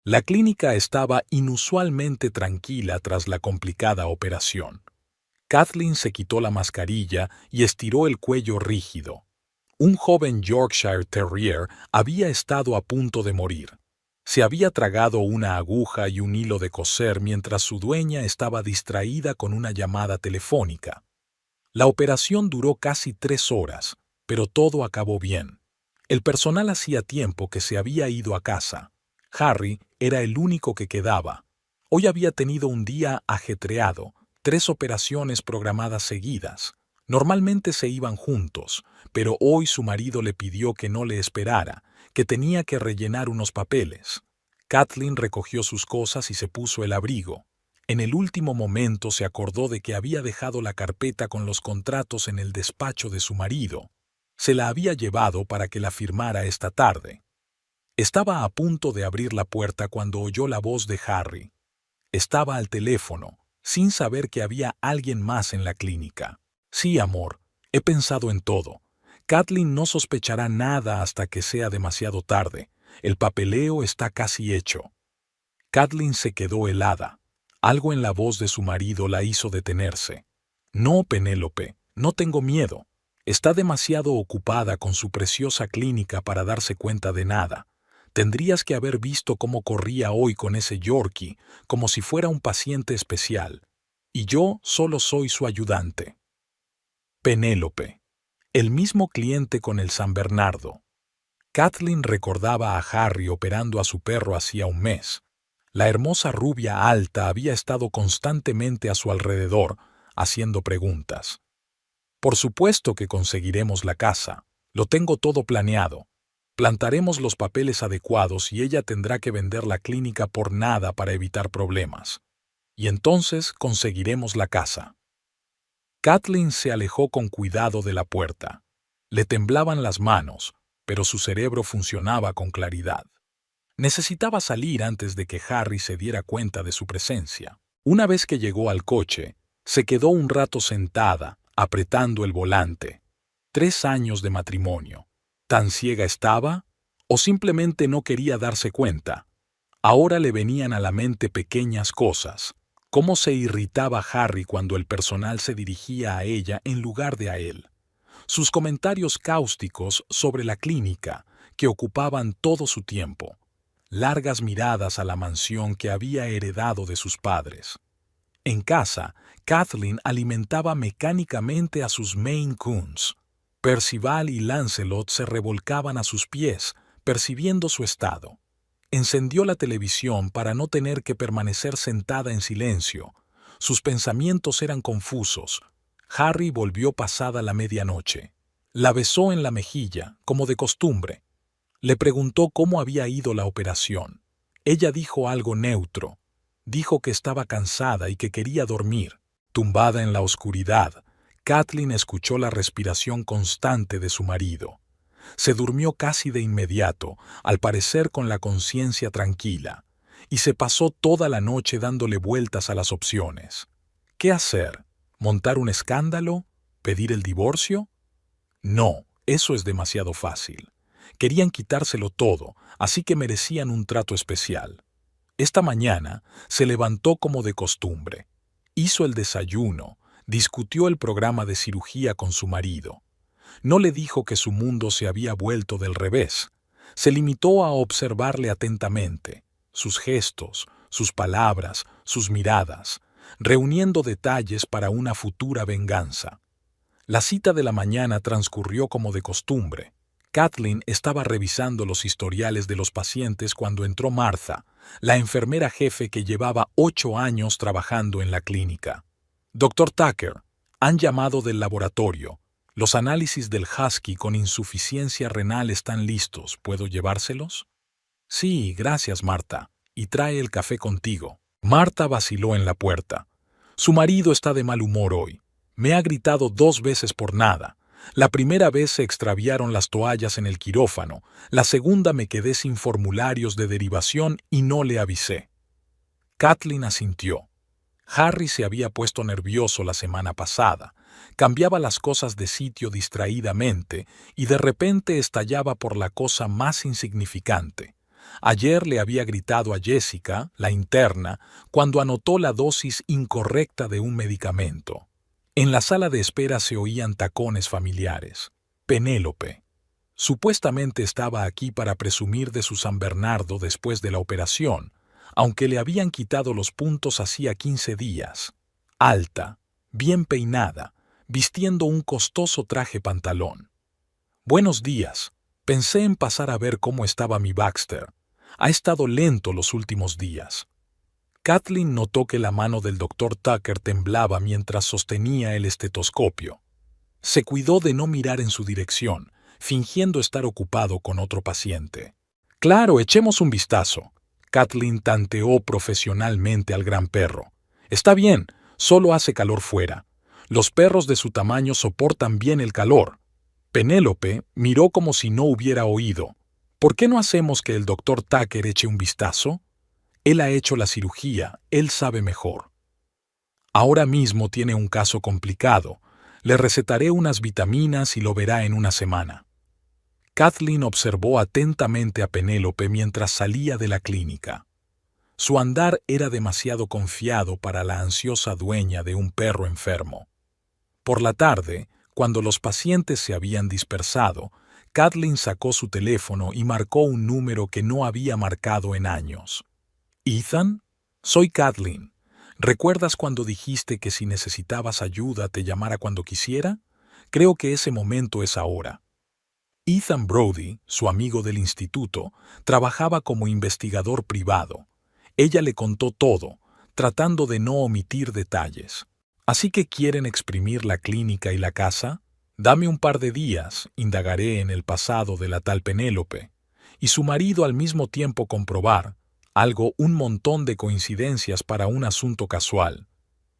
La clínica estaba inusualmente tranquila tras la complicada operación. Kathleen se quitó la mascarilla y estiró el cuello rígido. Un joven Yorkshire Terrier había estado a punto de morir. Se había tragado una aguja y un hilo de coser mientras su dueña estaba distraída con una llamada telefónica. La operación duró casi 3 horas, pero todo acabó bien. El personal hacía tiempo que se había ido a casa. Harry era el único que quedaba. Hoy había tenido un día ajetreado, 3 operaciones programadas seguidas. Normalmente se iban juntos, pero hoy su marido le pidió que no le esperara, que tenía que rellenar unos papeles. Kathleen recogió sus cosas y se puso el abrigo. En el último momento se acordó de que había dejado la carpeta con los contratos en el despacho de su marido. Se la había llevado para que la firmara esta tarde. Estaba a punto de abrir la puerta cuando oyó la voz de Harry. Estaba al teléfono, sin saber que había alguien más en la clínica. Sí, amor, he pensado en todo. Kathleen no sospechará nada hasta que sea demasiado tarde. El papeleo está casi hecho. Kathleen se quedó helada. Algo en la voz de su marido la hizo detenerse. No, Penélope, no tengo miedo. Está demasiado ocupada con su preciosa clínica para darse cuenta de nada. Tendrías que haber visto cómo corría hoy con ese Yorkie, como si fuera un paciente especial. Y yo solo soy su ayudante. Penélope. El mismo cliente con el San Bernardo. Kathleen recordaba a Harry operando a su perro hacía un mes. La hermosa rubia alta había estado constantemente a su alrededor, haciendo preguntas. Por supuesto que conseguiremos la casa. Lo tengo todo planeado. Plantaremos los papeles adecuados y ella tendrá que vender la clínica por nada para evitar problemas. Y entonces conseguiremos la casa. Kathleen se alejó con cuidado de la puerta. Le temblaban las manos, pero su cerebro funcionaba con claridad. Necesitaba salir antes de que Harry se diera cuenta de su presencia. Una vez que llegó al coche, se quedó un rato sentada, apretando el volante. 3 años de matrimonio. ¿Tan ciega estaba? ¿O simplemente no quería darse cuenta? Ahora le venían a la mente pequeñas cosas. Cómo se irritaba Harry cuando el personal se dirigía a ella en lugar de a él. Sus comentarios cáusticos sobre la clínica, que ocupaban todo su tiempo. Largas miradas a la mansión que había heredado de sus padres. En casa, Kathleen alimentaba mecánicamente a sus Maine Coons. Percival y Lancelot se revolcaban a sus pies, percibiendo su estado. Encendió la televisión para no tener que permanecer sentada en silencio. Sus pensamientos eran confusos. Harry volvió pasada la medianoche. La besó en la mejilla, como de costumbre. Le preguntó cómo había ido la operación. Ella dijo algo neutro. Dijo que estaba cansada y que quería dormir. Tumbada en la oscuridad, Kathleen escuchó la respiración constante de su marido. Se durmió casi de inmediato, al parecer con la conciencia tranquila, y se pasó toda la noche dándole vueltas a las opciones. ¿Qué hacer? ¿Montar un escándalo? ¿Pedir el divorcio? No, eso es demasiado fácil. Querían quitárselo todo, así que merecían un trato especial. Esta mañana se levantó como de costumbre. Hizo el desayuno, discutió el programa de cirugía con su marido. No le dijo que su mundo se había vuelto del revés. Se limitó a observarle atentamente, sus gestos, sus palabras, sus miradas, reuniendo detalles para una futura venganza. La cita de la mañana transcurrió como de costumbre. Kathleen estaba revisando los historiales de los pacientes cuando entró Martha, la enfermera jefe que llevaba 8 años trabajando en la clínica. Dr. Tucker, han llamado del laboratorio. Los análisis del husky con insuficiencia renal están listos. ¿Puedo llevárselos? Sí, gracias, Marta. Y trae el café contigo. Marta vaciló en la puerta. Su marido está de mal humor hoy. Me ha gritado 2 veces por nada. La primera vez se extraviaron las toallas en el quirófano. La segunda me quedé sin formularios de derivación y no le avisé. Kathleen asintió. Harry se había puesto nervioso la semana pasada. Cambiaba las cosas de sitio distraídamente y de repente estallaba por la cosa más insignificante. Ayer le había gritado a Jessica, la interna, cuando anotó la dosis incorrecta de un medicamento. En la sala de espera se oían tacones familiares. Penélope. Supuestamente estaba aquí para presumir de su San Bernardo después de la operación, aunque le habían quitado los puntos hacía 15 días. Alta, bien peinada, vistiendo un costoso traje pantalón. Buenos días. Pensé en pasar a ver cómo estaba mi Baxter. Ha estado lento los últimos días. Kathleen notó que la mano del doctor Tucker temblaba mientras sostenía el estetoscopio. Se cuidó de no mirar en su dirección, fingiendo estar ocupado con otro paciente. Claro, echemos un vistazo. Kathleen tanteó profesionalmente al gran perro. Está bien, solo hace calor fuera. Los perros de su tamaño soportan bien el calor. Penélope miró como si no hubiera oído. ¿Por qué no hacemos que el doctor Tucker eche un vistazo? Él ha hecho la cirugía, él sabe mejor. Ahora mismo tiene un caso complicado. Le recetaré unas vitaminas y lo verá en una semana. Kathleen observó atentamente a Penélope mientras salía de la clínica. Su andar era demasiado confiado para la ansiosa dueña de un perro enfermo. Por la tarde, cuando los pacientes se habían dispersado, Kathleen sacó su teléfono y marcó un número que no había marcado en años. «¿Ethan? Soy Kathleen. ¿Recuerdas cuando dijiste que si necesitabas ayuda te llamara cuando quisiera? Creo que ese momento es ahora». Ethan Brody, su amigo del instituto, trabajaba como investigador privado. Ella le contó todo, tratando de no omitir detalles. ¿Así que quieren exprimir la clínica y la casa? Dame un par de días, indagaré en el pasado de la tal Penélope. Y su marido al mismo tiempo comprobar, un montón de coincidencias para un asunto casual.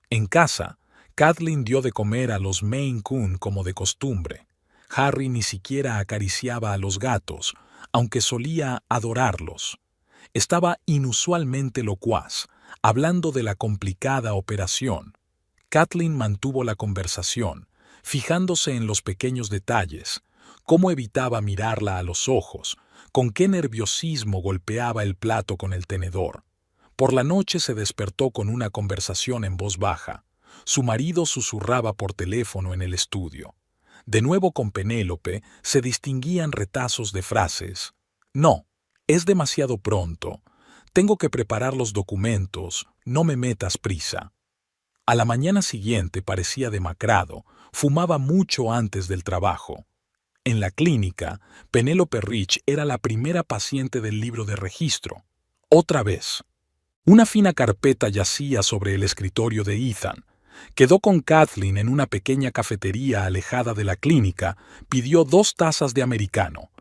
En casa, Kathleen dio de comer a los Maine Coon como de costumbre. Harry ni siquiera acariciaba a los gatos, aunque solía adorarlos. Estaba inusualmente locuaz, hablando de la complicada operación. Kathleen mantuvo la conversación, fijándose en los pequeños detalles, cómo evitaba mirarla a los ojos, con qué nerviosismo golpeaba el plato con el tenedor. Por la noche se despertó con una conversación en voz baja. Su marido susurraba por teléfono en el estudio. De nuevo con Penélope se distinguían retazos de frases. «No, es demasiado pronto. Tengo que preparar los documentos, no me metas prisa». A la mañana siguiente parecía demacrado, fumaba mucho antes del trabajo. En la clínica, Penélope Rich era la primera paciente del libro de registro. Otra vez. Una fina carpeta yacía sobre el escritorio de Ethan. Quedó con Kathleen en una pequeña cafetería alejada de la clínica, pidió 2 tazas de americano.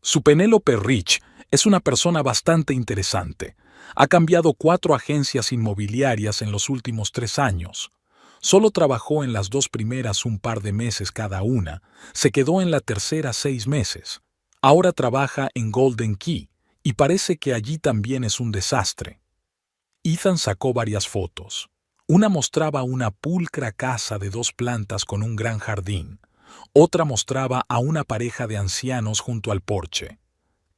Su Penélope Rich es una persona bastante interesante. Ha cambiado 4 agencias inmobiliarias en los últimos 3 años. Solo trabajó en las 2 primeras un par de meses cada una. Se quedó en la tercera 6 meses. Ahora trabaja en Golden Key y parece que allí también es un desastre. Ethan sacó varias fotos. Una mostraba una pulcra casa de 2 plantas con un gran jardín. Otra mostraba a una pareja de ancianos junto al porche.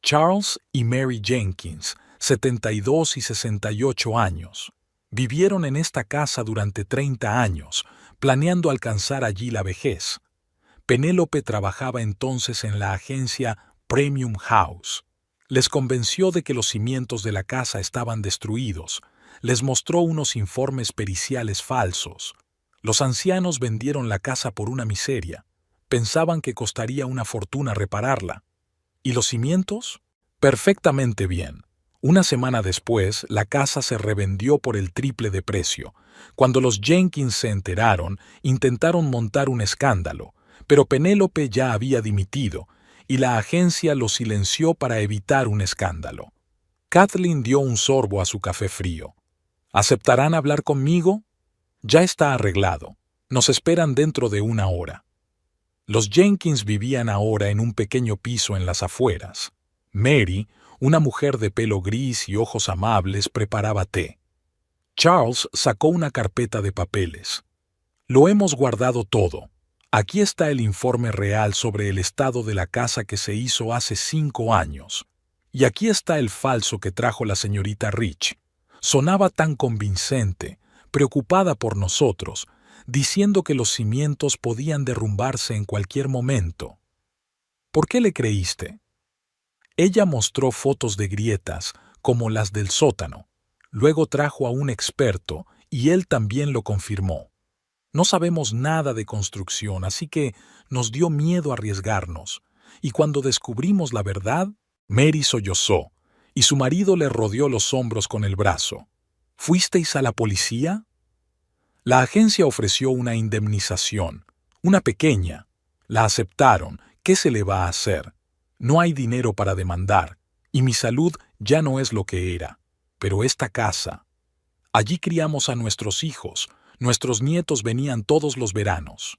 Charles y Mary Jenkins, 72 y 68 años. Vivieron en esta casa durante 30 años, planeando alcanzar allí la vejez. Penélope trabajaba entonces en la agencia Premium House. Les convenció de que los cimientos de la casa estaban destruidos. Les mostró unos informes periciales falsos. Los ancianos vendieron la casa por una miseria. Pensaban que costaría una fortuna repararla. ¿Y los cimientos? Perfectamente bien. Una semana después, la casa se revendió por el triple de precio. Cuando los Jenkins se enteraron, intentaron montar un escándalo, pero Penélope ya había dimitido, y la agencia lo silenció para evitar un escándalo. Kathleen dio un sorbo a su café frío. ¿Aceptarán hablar conmigo? Ya está arreglado. Nos esperan dentro de 1 hora. Los Jenkins vivían ahora en un pequeño piso en las afueras. Mary, una mujer de pelo gris y ojos amables, preparaba té. Charles sacó una carpeta de papeles. Lo hemos guardado todo. Aquí está el informe real sobre el estado de la casa que se hizo hace 5 años. Y aquí está el falso que trajo la señorita Rich. Sonaba tan convincente, preocupada por nosotros, diciendo que los cimientos podían derrumbarse en cualquier momento. ¿Por qué le creíste? Ella mostró fotos de grietas, como las del sótano. Luego trajo a un experto y él también lo confirmó. No sabemos nada de construcción, así que nos dio miedo arriesgarnos. Y cuando descubrimos la verdad, Mary sollozó, y su marido le rodeó los hombros con el brazo. ¿Fuisteis a la policía? La agencia ofreció una indemnización, una pequeña. La aceptaron. ¿Qué se le va a hacer? No hay dinero para demandar, y mi salud ya no es lo que era. Pero esta casa... Allí criamos a nuestros hijos, nuestros nietos venían todos los veranos.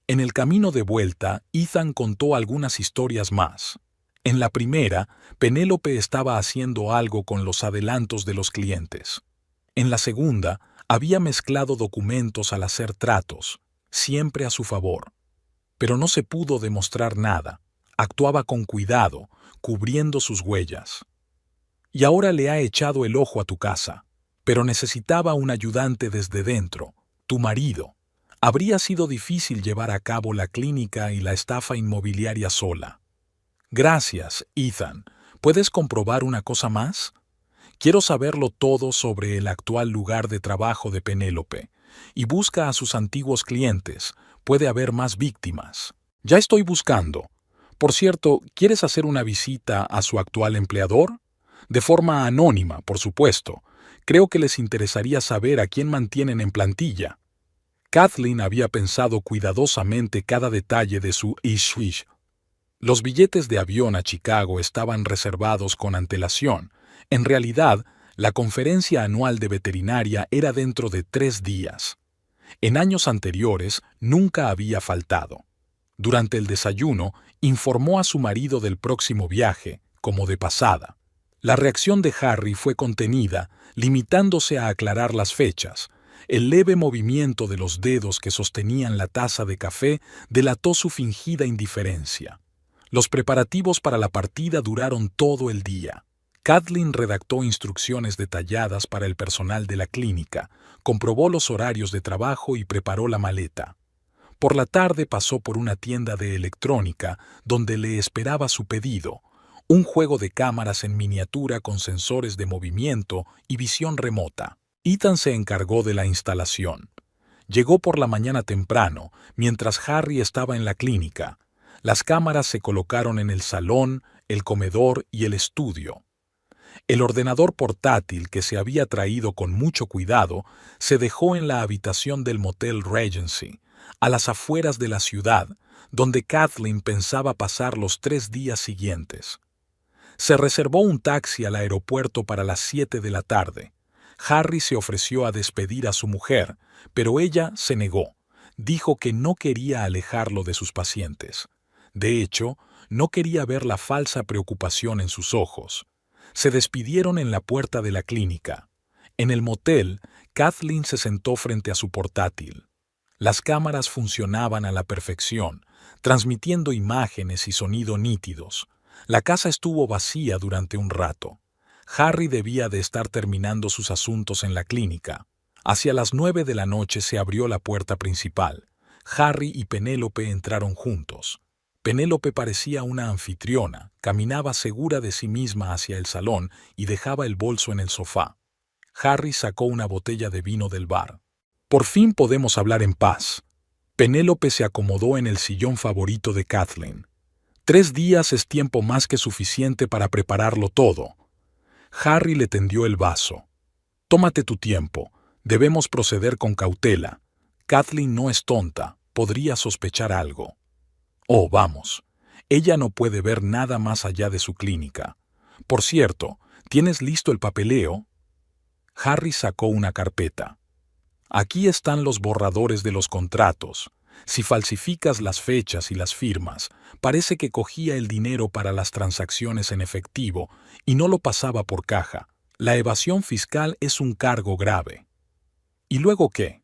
En el camino de vuelta, Ethan contó algunas historias más. En la primera, Penélope estaba haciendo algo con los adelantos de los clientes. En la segunda, había mezclado documentos al hacer tratos, siempre a su favor. Pero no se pudo demostrar nada. Actuaba con cuidado, cubriendo sus huellas. Y ahora le ha echado el ojo a tu casa. Pero necesitaba un ayudante desde dentro, tu marido. Habría sido difícil llevar a cabo la clínica y la estafa inmobiliaria sola. Gracias, Ethan. ¿Puedes comprobar una cosa más? Quiero saberlo todo sobre el actual lugar de trabajo de Penélope. Y busca a sus antiguos clientes. Puede haber más víctimas. Ya estoy buscando. Por cierto, ¿quieres hacer una visita a su actual empleador? De forma anónima, por supuesto. Creo que les interesaría saber a quién mantienen en plantilla. Kathleen había pensado cuidadosamente cada detalle de su issue. Los billetes de avión a Chicago estaban reservados con antelación. En realidad, la conferencia anual de veterinaria era dentro de 3 días. En años anteriores nunca había faltado. Durante el desayuno, informó a su marido del próximo viaje, como de pasada. La reacción de Harry fue contenida, limitándose a aclarar las fechas. El leve movimiento de los dedos que sostenían la taza de café delató su fingida indiferencia. Los preparativos para la partida duraron todo el día. Kathleen redactó instrucciones detalladas para el personal de la clínica, comprobó los horarios de trabajo y preparó la maleta. Por la tarde pasó por una tienda de electrónica donde le esperaba su pedido, un juego de cámaras en miniatura con sensores de movimiento y visión remota. Ethan se encargó de la instalación. Llegó por la mañana temprano, mientras Harry estaba en la clínica. Las cámaras se colocaron en el salón, el comedor y el estudio. El ordenador portátil que se había traído con mucho cuidado se dejó en la habitación del Motel Regency, a las afueras de la ciudad, donde Kathleen pensaba pasar los 3 días siguientes. Se reservó un taxi al aeropuerto para las 7 de la tarde. Harry se ofreció a despedir a su mujer, pero ella se negó. Dijo que no quería alejarlo de sus pacientes. De hecho, no quería ver la falsa preocupación en sus ojos. Se despidieron en la puerta de la clínica. En el motel, Kathleen se sentó frente a su portátil. Las cámaras funcionaban a la perfección, transmitiendo imágenes y sonido nítidos. La casa estuvo vacía durante un rato. Harry debía de estar terminando sus asuntos en la clínica. Hacia las 9 de la noche se abrió la puerta principal. Harry y Penélope entraron juntos. Penélope parecía una anfitriona, caminaba segura de sí misma hacia el salón y dejaba el bolso en el sofá. Harry sacó una botella de vino del bar. Por fin podemos hablar en paz. Penélope se acomodó en el sillón favorito de Kathleen. 3 días es tiempo más que suficiente para prepararlo todo. Harry le tendió el vaso. Tómate tu tiempo. Debemos proceder con cautela. Kathleen no es tonta. Podría sospechar algo. Oh, vamos. Ella no puede ver nada más allá de su clínica. Por cierto, ¿tienes listo el papeleo? Harry sacó una carpeta. Aquí están los borradores de los contratos. Si falsificas las fechas y las firmas, parece que cogía el dinero para las transacciones en efectivo y no lo pasaba por caja. La evasión fiscal es un cargo grave. ¿Y luego qué?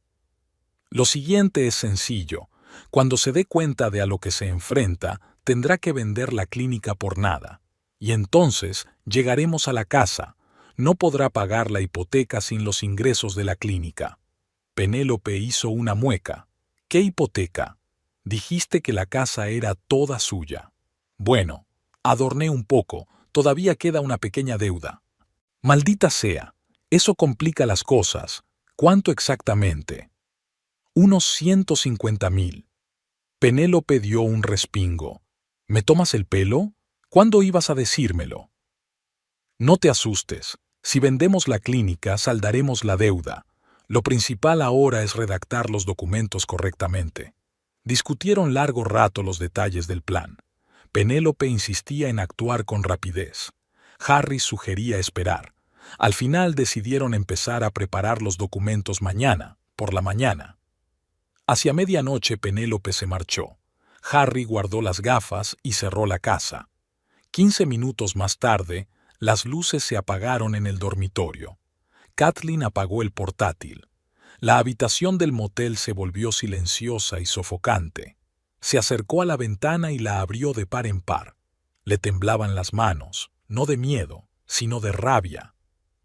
Lo siguiente es sencillo. Cuando se dé cuenta de a lo que se enfrenta, tendrá que vender la clínica por nada. Y entonces llegaremos a la casa. No podrá pagar la hipoteca sin los ingresos de la clínica. Penélope hizo una mueca. ¿Qué hipoteca? Dijiste que la casa era toda suya. Bueno, adorné un poco, todavía queda una pequeña deuda. Maldita sea, eso complica las cosas. ¿Cuánto exactamente? Unos 150.000. Penélope dio un respingo. ¿Me tomas el pelo? ¿Cuándo ibas a decírmelo? No te asustes. Si vendemos la clínica, saldaremos la deuda. Lo principal ahora es redactar los documentos correctamente. Discutieron largo rato los detalles del plan. Penélope insistía en actuar con rapidez. Harry sugería esperar. Al final decidieron empezar a preparar los documentos mañana, por la mañana. Hacia medianoche Penélope se marchó. Harry guardó las gafas y cerró la casa. 15 minutos más tarde, las luces se apagaron en el dormitorio. Kathleen apagó el portátil. La habitación del motel se volvió silenciosa y sofocante. Se acercó a la ventana y la abrió de par en par. Le temblaban las manos, no de miedo, sino de rabia.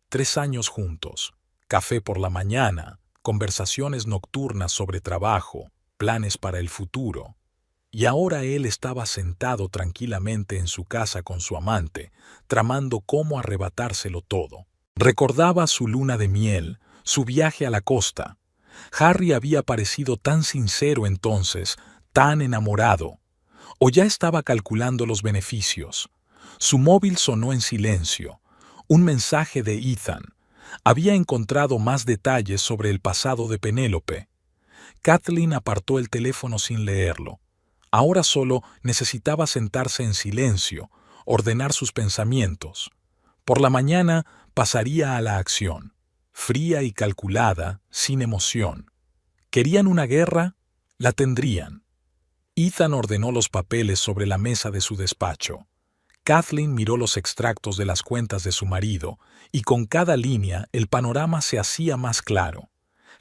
3 años juntos, café por la mañana, conversaciones nocturnas sobre trabajo, planes para el futuro. Y ahora él estaba sentado tranquilamente en su casa con su amante, tramando cómo arrebatárselo todo. Recordaba su luna de miel, su viaje a la costa. Harry había parecido tan sincero entonces, tan enamorado. O ya estaba calculando los beneficios. Su móvil sonó en silencio. Un mensaje de Ethan. Había encontrado más detalles sobre el pasado de Penélope. Kathleen apartó el teléfono sin leerlo. Ahora solo necesitaba sentarse en silencio, ordenar sus pensamientos. Por la mañana pasaría a la acción, fría y calculada, sin emoción. ¿Querían una guerra? La tendrían. Ethan ordenó los papeles sobre la mesa de su despacho. Kathleen miró los extractos de las cuentas de su marido, y con cada línea el panorama se hacía más claro.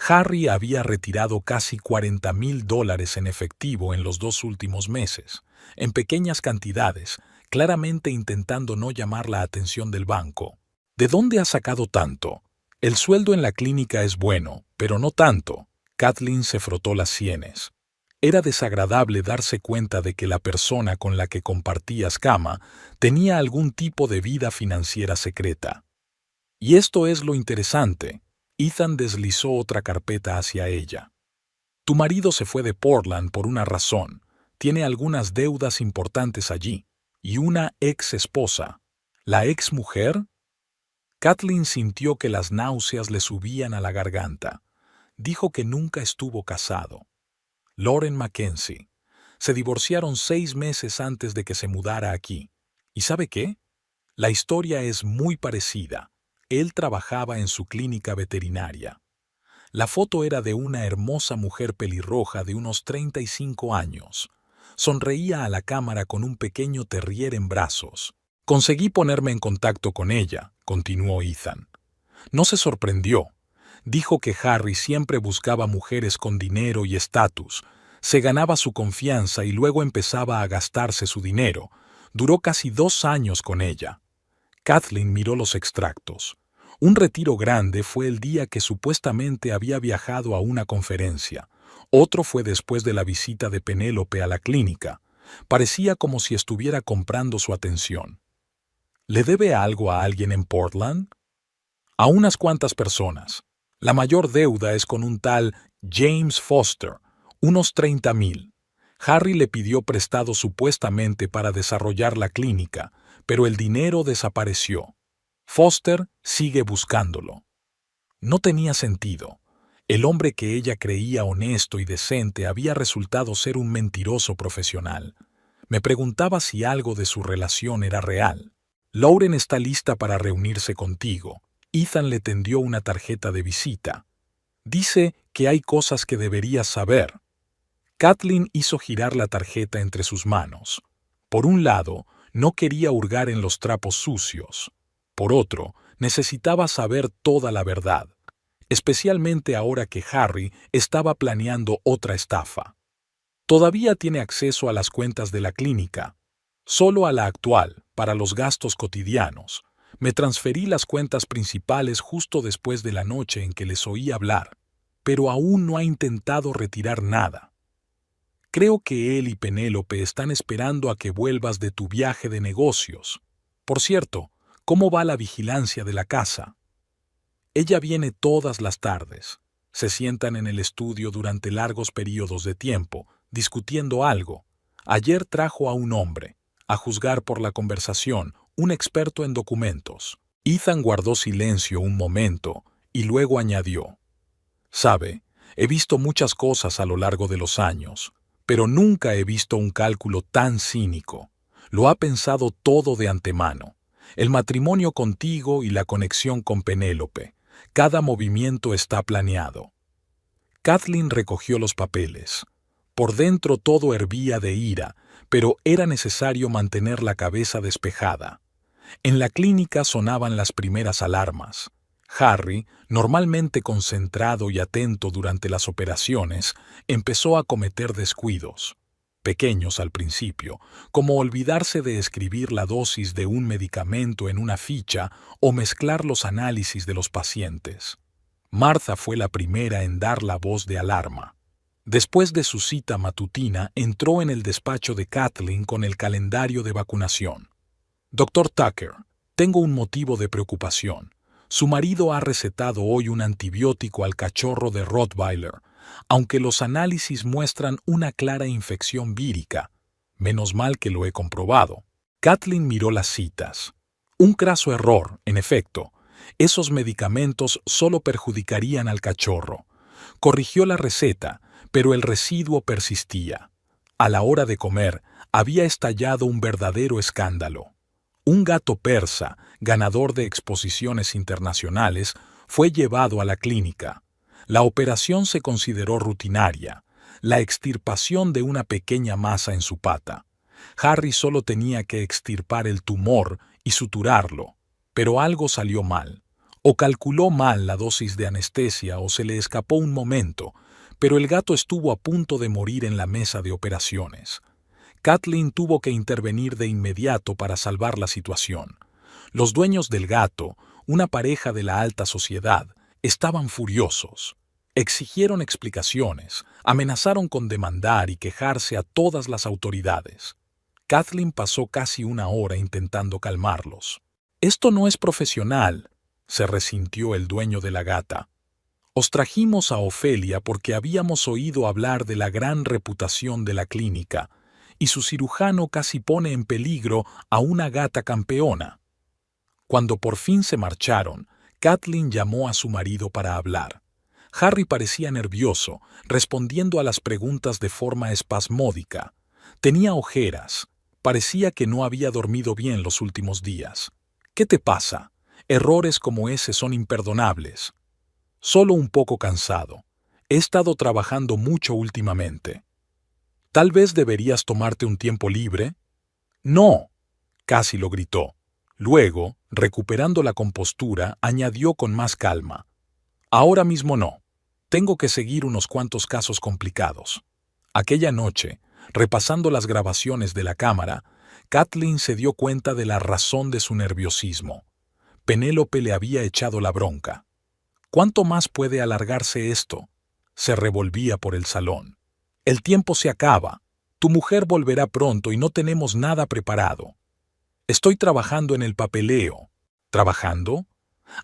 Harry había retirado casi $40.000 en efectivo en los 2 últimos meses, en pequeñas cantidades, claramente intentando no llamar la atención del banco. ¿De dónde ha sacado tanto? El sueldo en la clínica es bueno, pero no tanto. Kathleen se frotó las sienes. Era desagradable darse cuenta de que la persona con la que compartías cama tenía algún tipo de vida financiera secreta. Y esto es lo interesante. Ethan deslizó otra carpeta hacia ella. Tu marido se fue de Portland por una razón. Tiene algunas deudas importantes allí. Y una ex esposa. ¿La ex mujer? Kathleen sintió que las náuseas le subían a la garganta. Dijo que nunca estuvo casado. Lauren Mackenzie. Se divorciaron 6 meses antes de que se mudara aquí. ¿Y sabe qué? La historia es muy parecida. Él trabajaba en su clínica veterinaria. La foto era de una hermosa mujer pelirroja de unos 35 años. Sonreía a la cámara con un pequeño terrier en brazos. Conseguí ponerme en contacto con ella, continuó Ethan. No se sorprendió. Dijo que Harry siempre buscaba mujeres con dinero y estatus. Se ganaba su confianza y luego empezaba a gastarse su dinero. Duró casi 2 años con ella. Kathleen miró los extractos. Un retiro grande fue el día que supuestamente había viajado a una conferencia. Otro fue después de la visita de Penélope a la clínica. Parecía como si estuviera comprando su atención. ¿Le debe algo a alguien en Portland? A unas cuantas personas. La mayor deuda es con un tal James Foster, unos 30.000. Harry le pidió prestado supuestamente para desarrollar la clínica, pero el dinero desapareció. Foster sigue buscándolo. No tenía sentido. El hombre que ella creía honesto y decente había resultado ser un mentiroso profesional. Me preguntaba si algo de su relación era real. Lauren está lista para reunirse contigo. Ethan le tendió una tarjeta de visita. Dice que hay cosas que deberías saber. Kathleen hizo girar la tarjeta entre sus manos. Por un lado, no quería hurgar en los trapos sucios. Por otro, necesitaba saber toda la verdad, especialmente ahora que Harry estaba planeando otra estafa. Todavía tiene acceso a las cuentas de la clínica. Solo a la actual, para los gastos cotidianos. Me transferí las cuentas principales justo después de la noche en que les oí hablar, pero aún no ha intentado retirar nada. Creo que él y Penélope están esperando a que vuelvas de tu viaje de negocios. Por cierto, ¿cómo va la vigilancia de la casa? Ella viene todas las tardes. Se sientan en el estudio durante largos periodos de tiempo, discutiendo algo. Ayer trajo a un hombre, a juzgar por la conversación, un experto en documentos. Ethan guardó silencio un momento y luego añadió: «Sabe, he visto muchas cosas a lo largo de los años, pero nunca he visto un cálculo tan cínico. Lo ha pensado todo de antemano. El matrimonio contigo y la conexión con Penélope. Cada movimiento está planeado». Kathleen recogió los papeles. Por dentro todo hervía de ira, pero era necesario mantener la cabeza despejada. En la clínica sonaban las primeras alarmas. Harry, normalmente concentrado y atento durante las operaciones, empezó a cometer descuidos. Pequeños al principio, como olvidarse de escribir la dosis de un medicamento en una ficha o mezclar los análisis de los pacientes. Martha fue la primera en dar la voz de alarma. Después de su cita matutina, entró en el despacho de Kathleen con el calendario de vacunación. «Dr. Tucker, tengo un motivo de preocupación. Su marido ha recetado hoy un antibiótico al cachorro de Rottweiler, aunque los análisis muestran una clara infección vírica. Menos mal que lo he comprobado». Kathleen miró las citas. Un craso error, en efecto. Esos medicamentos solo perjudicarían al cachorro. Corrigió la receta, pero el residuo persistía. A la hora de comer, había estallado un verdadero escándalo. Un gato persa, ganador de exposiciones internacionales, fue llevado a la clínica. La operación se consideró rutinaria, la extirpación de una pequeña masa en su pata. Harry solo tenía que extirpar el tumor y suturarlo, pero algo salió mal. O calculó mal la dosis de anestesia o se le escapó un momento, pero el gato estuvo a punto de morir en la mesa de operaciones. Kathleen tuvo que intervenir de inmediato para salvar la situación. Los dueños del gato, una pareja de la alta sociedad, estaban furiosos. Exigieron explicaciones, amenazaron con demandar y quejarse a todas las autoridades. Kathleen pasó casi una hora intentando calmarlos. «Esto no es profesional», se resintió el dueño de la gata. «Os trajimos a Ofelia porque habíamos oído hablar de la gran reputación de la clínica, y su cirujano casi pone en peligro a una gata campeona». Cuando por fin se marcharon, Kathleen llamó a su marido para hablar. Harry parecía nervioso, respondiendo a las preguntas de forma espasmódica. Tenía ojeras. Parecía que no había dormido bien los últimos días. «¿Qué te pasa? Errores como ese son imperdonables». «Solo un poco cansado. He estado trabajando mucho últimamente». «Tal vez deberías tomarte un tiempo libre». «No», casi lo gritó. Luego, recuperando la compostura, añadió con más calma: «Ahora mismo no. Tengo que seguir unos cuantos casos complicados». Aquella noche, repasando las grabaciones de la cámara, Kathleen se dio cuenta de la razón de su nerviosismo. Penélope le había echado la bronca. ¿Cuánto más puede alargarse esto? Se revolvía por el salón. «El tiempo se acaba. Tu mujer volverá pronto y no tenemos nada preparado». «Estoy trabajando en el papeleo». «¿Trabajando?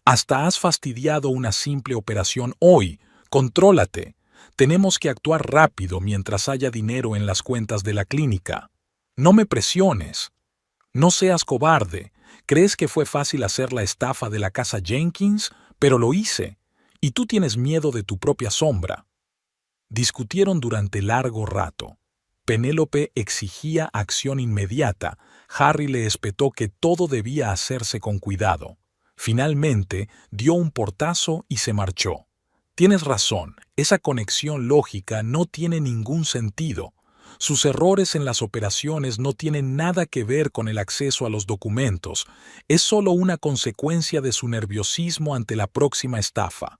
Hasta has fastidiado una simple operación hoy. Contrólate. Tenemos que actuar rápido mientras haya dinero en las cuentas de la clínica. No me presiones. No seas cobarde. ¿Crees que fue fácil hacer la estafa de la casa Jenkins? Pero lo hice. Y tú tienes miedo de tu propia sombra». Discutieron durante largo rato. Penélope exigía acción inmediata. Harry le espetó que todo debía hacerse con cuidado. Finalmente, dio un portazo y se marchó. «Tienes razón, esa conexión lógica no tiene ningún sentido. Sus errores en las operaciones no tienen nada que ver con el acceso a los documentos. Es solo una consecuencia de su nerviosismo ante la próxima estafa».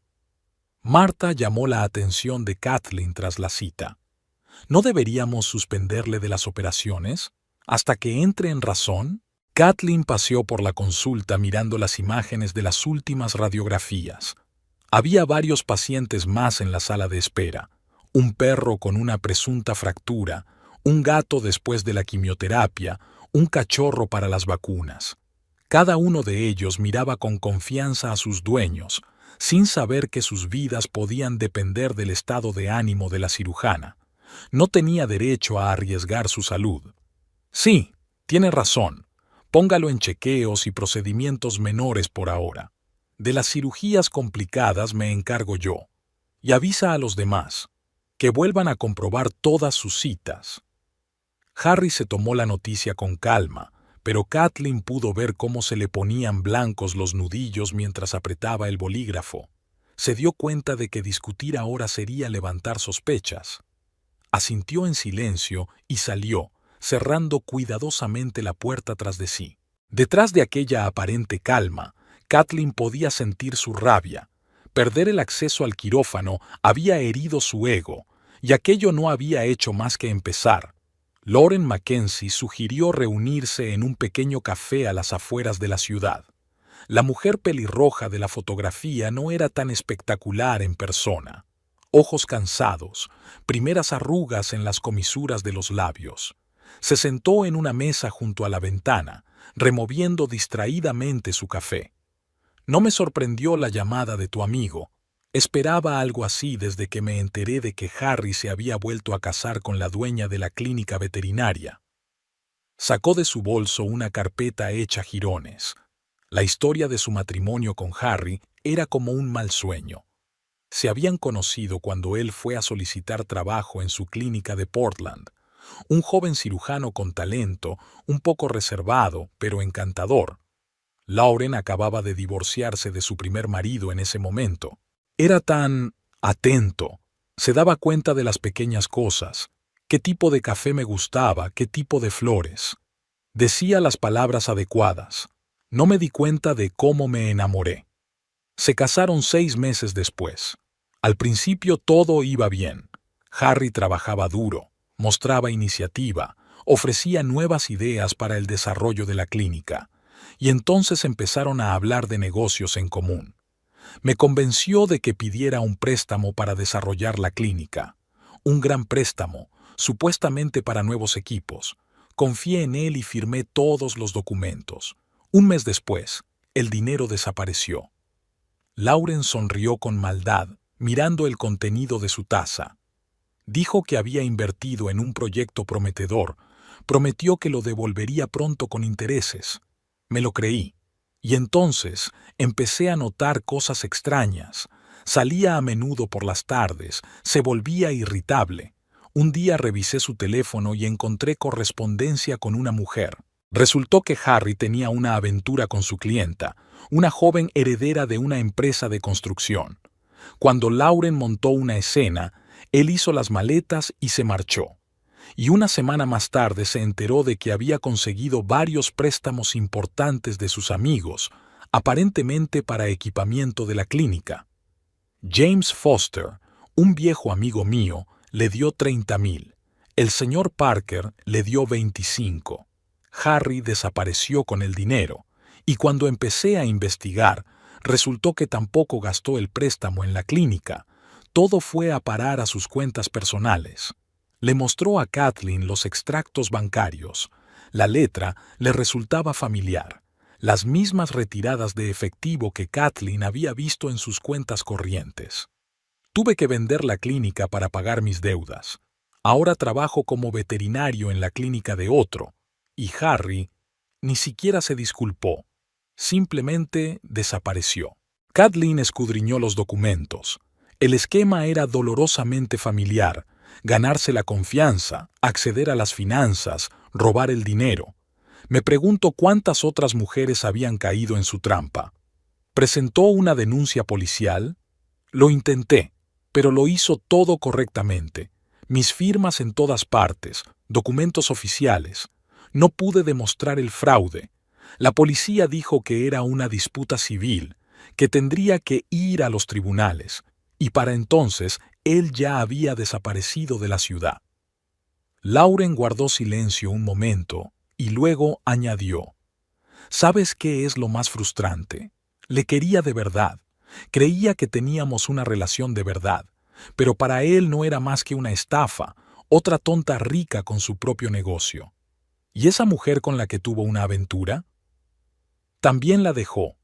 Martha llamó la atención de Kathleen tras la cita. «¿No deberíamos suspenderle de las operaciones? ¿Hasta que entre en razón? Kathleen paseó por la consulta mirando las imágenes de las últimas radiografías. Había varios pacientes más en la sala de espera. Un perro con una presunta fractura, un gato después de la quimioterapia, un cachorro para las vacunas. Cada uno de ellos miraba con confianza a sus dueños, sin saber que sus vidas podían depender del estado de ánimo de la cirujana. No tenía derecho a arriesgar su salud. Sí, tiene razón. Póngalo en chequeos y procedimientos menores por ahora. De las cirugías complicadas me encargo yo. Y avisa a los demás que vuelvan a comprobar todas sus citas. Harry se tomó la noticia con calma, pero Kathleen pudo ver cómo se le ponían blancos los nudillos mientras apretaba el bolígrafo. Se dio cuenta de que discutir ahora sería levantar sospechas. Asintió en silencio y salió, cerrando cuidadosamente la puerta tras de sí. Detrás de aquella aparente calma, Kathleen podía sentir su rabia. Perder el acceso al quirófano había herido su ego, y aquello no había hecho más que empezar. Lauren Mackenzie sugirió reunirse en un pequeño café a las afueras de la ciudad. La mujer pelirroja de la fotografía no era tan espectacular en persona. Ojos cansados, primeras arrugas en las comisuras de los labios. Se sentó en una mesa junto a la ventana, removiendo distraídamente su café. No me sorprendió la llamada de tu amigo. Esperaba algo así desde que me enteré de que Harry se había vuelto a casar con la dueña de la clínica veterinaria. Sacó de su bolso una carpeta hecha jirones. La historia de su matrimonio con Harry era como un mal sueño. Se habían conocido cuando él fue a solicitar trabajo en su clínica de Portland. Un joven cirujano con talento, un poco reservado, pero encantador. Lauren acababa de divorciarse de su primer marido en ese momento. Era tan atento. Se daba cuenta de las pequeñas cosas. Qué tipo de café me gustaba, qué tipo de flores. Decía las palabras adecuadas. No me di cuenta de cómo me enamoré. Se casaron 6 meses después. Al principio todo iba bien. Harry trabajaba duro, mostraba iniciativa, ofrecía nuevas ideas para el desarrollo de la clínica. Y entonces empezaron a hablar de negocios en común. Me convenció de que pidiera un préstamo para desarrollar la clínica. Un gran préstamo, supuestamente para nuevos equipos. Confié en él y firmé todos los documentos. Un mes después, el dinero desapareció. Lauren sonrió con maldad, mirando el contenido de su taza. Dijo que había invertido en un proyecto prometedor. Prometió que lo devolvería pronto con intereses. Me lo creí. Y entonces empecé a notar cosas extrañas. Salía a menudo por las tardes, se volvía irritable. Un día revisé su teléfono y encontré correspondencia con una mujer. Resultó que Harry tenía una aventura con su clienta, una joven heredera de una empresa de construcción. Cuando Lauren montó una escena, él hizo las maletas y se marchó. Y una semana más tarde se enteró de que había conseguido varios préstamos importantes de sus amigos, aparentemente para equipamiento de la clínica. James Foster, un viejo amigo mío, le dio 30,000. El señor Parker le dio 25. Harry desapareció con el dinero, y cuando empecé a investigar, resultó que tampoco gastó el préstamo en la clínica. Todo fue a parar a sus cuentas personales. Le mostró a Kathleen los extractos bancarios. La letra le resultaba familiar, las mismas retiradas de efectivo que Kathleen había visto en sus cuentas corrientes. Tuve que vender la clínica para pagar mis deudas. Ahora trabajo como veterinario en la clínica de otro, y Harry ni siquiera se disculpó. Simplemente desapareció. Kathleen escudriñó los documentos. El esquema era dolorosamente familiar. Ganarse la confianza, acceder a las finanzas, robar el dinero. Me pregunto cuántas otras mujeres habían caído en su trampa. ¿Presentó una denuncia policial? Lo intenté, pero lo hizo todo correctamente. Mis firmas en todas partes, documentos oficiales. No pude demostrar el fraude. La policía dijo que era una disputa civil, que tendría que ir a los tribunales, y para entonces él ya había desaparecido de la ciudad. Lauren guardó silencio un momento y luego añadió: ¿Sabes qué es lo más frustrante? Le quería de verdad. Creía que teníamos una relación de verdad, pero para él no era más que una estafa, otra tonta rica con su propio negocio. ¿Y esa mujer con la que tuvo una aventura? También la dejó,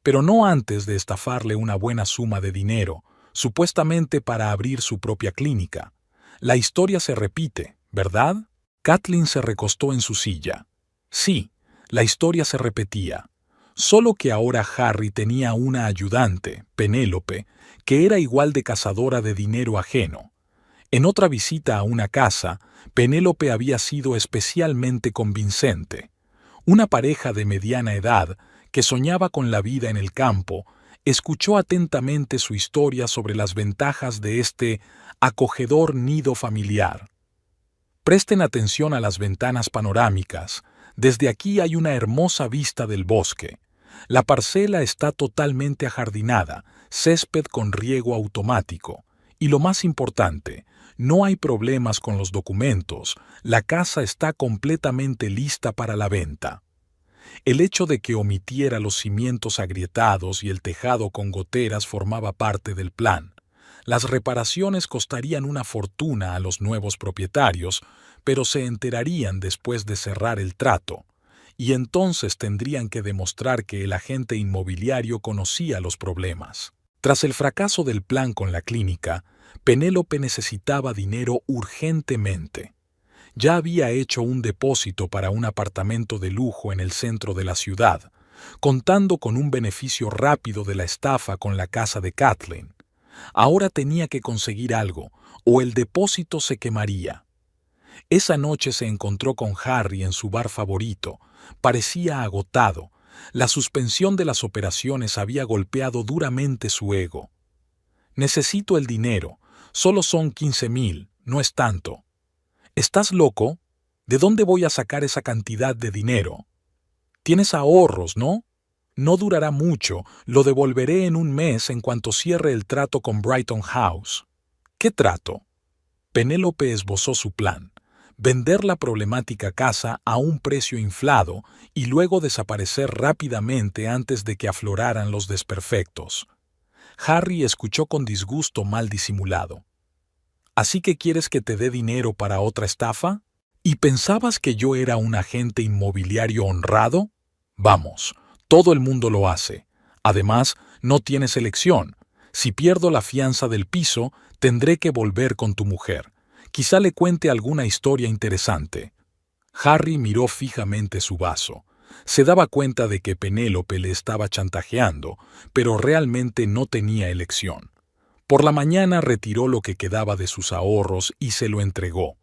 pero no antes de estafarle una buena suma de dinero, supuestamente para abrir su propia clínica. La historia se repite, ¿verdad? Kathleen se recostó en su silla. Sí, la historia se repetía, solo que ahora Harry tenía una ayudante, Penélope, que era igual de cazadora de dinero ajeno. En otra visita a una casa, Penélope había sido especialmente convincente. Una pareja de mediana edad, que soñaba con la vida en el campo, escuchó atentamente su historia sobre las ventajas de este acogedor nido familiar. Presten atención a las ventanas panorámicas. Desde aquí hay una hermosa vista del bosque. La parcela está totalmente ajardinada, césped con riego automático. Y lo más importante, no hay problemas con los documentos. La casa está completamente lista para la venta. El hecho de que omitiera los cimientos agrietados y el tejado con goteras formaba parte del plan. Las reparaciones costarían una fortuna a los nuevos propietarios, pero se enterarían después de cerrar el trato, y entonces tendrían que demostrar que el agente inmobiliario conocía los problemas. Tras el fracaso del plan con la clínica, Penélope necesitaba dinero urgentemente. Ya había hecho un depósito para un apartamento de lujo en el centro de la ciudad, contando con un beneficio rápido de la estafa con la casa de Kathleen. Ahora tenía que conseguir algo, o el depósito se quemaría. Esa noche se encontró con Harry en su bar favorito. Parecía agotado. La suspensión de las operaciones había golpeado duramente su ego. Necesito el dinero. Solo son 15,000, no es tanto. ¿Estás loco? ¿De dónde voy a sacar esa cantidad de dinero? Tienes ahorros, ¿no? No durará mucho, lo devolveré en un mes en cuanto cierre el trato con Brighton House. ¿Qué trato? Penélope esbozó su plan: vender la problemática casa a un precio inflado y luego desaparecer rápidamente antes de que afloraran los desperfectos. Harry escuchó con disgusto mal disimulado. ¿Así que quieres que te dé dinero para otra estafa? ¿Y pensabas que yo era un agente inmobiliario honrado? Vamos, todo el mundo lo hace. Además, no tienes elección. Si pierdo la fianza del piso, tendré que volver con tu mujer. Quizá le cuente alguna historia interesante. Harry miró fijamente su vaso. Se daba cuenta de que Penélope le estaba chantajeando, pero realmente no tenía elección. Por la mañana retiró lo que quedaba de sus ahorros y se lo entregó.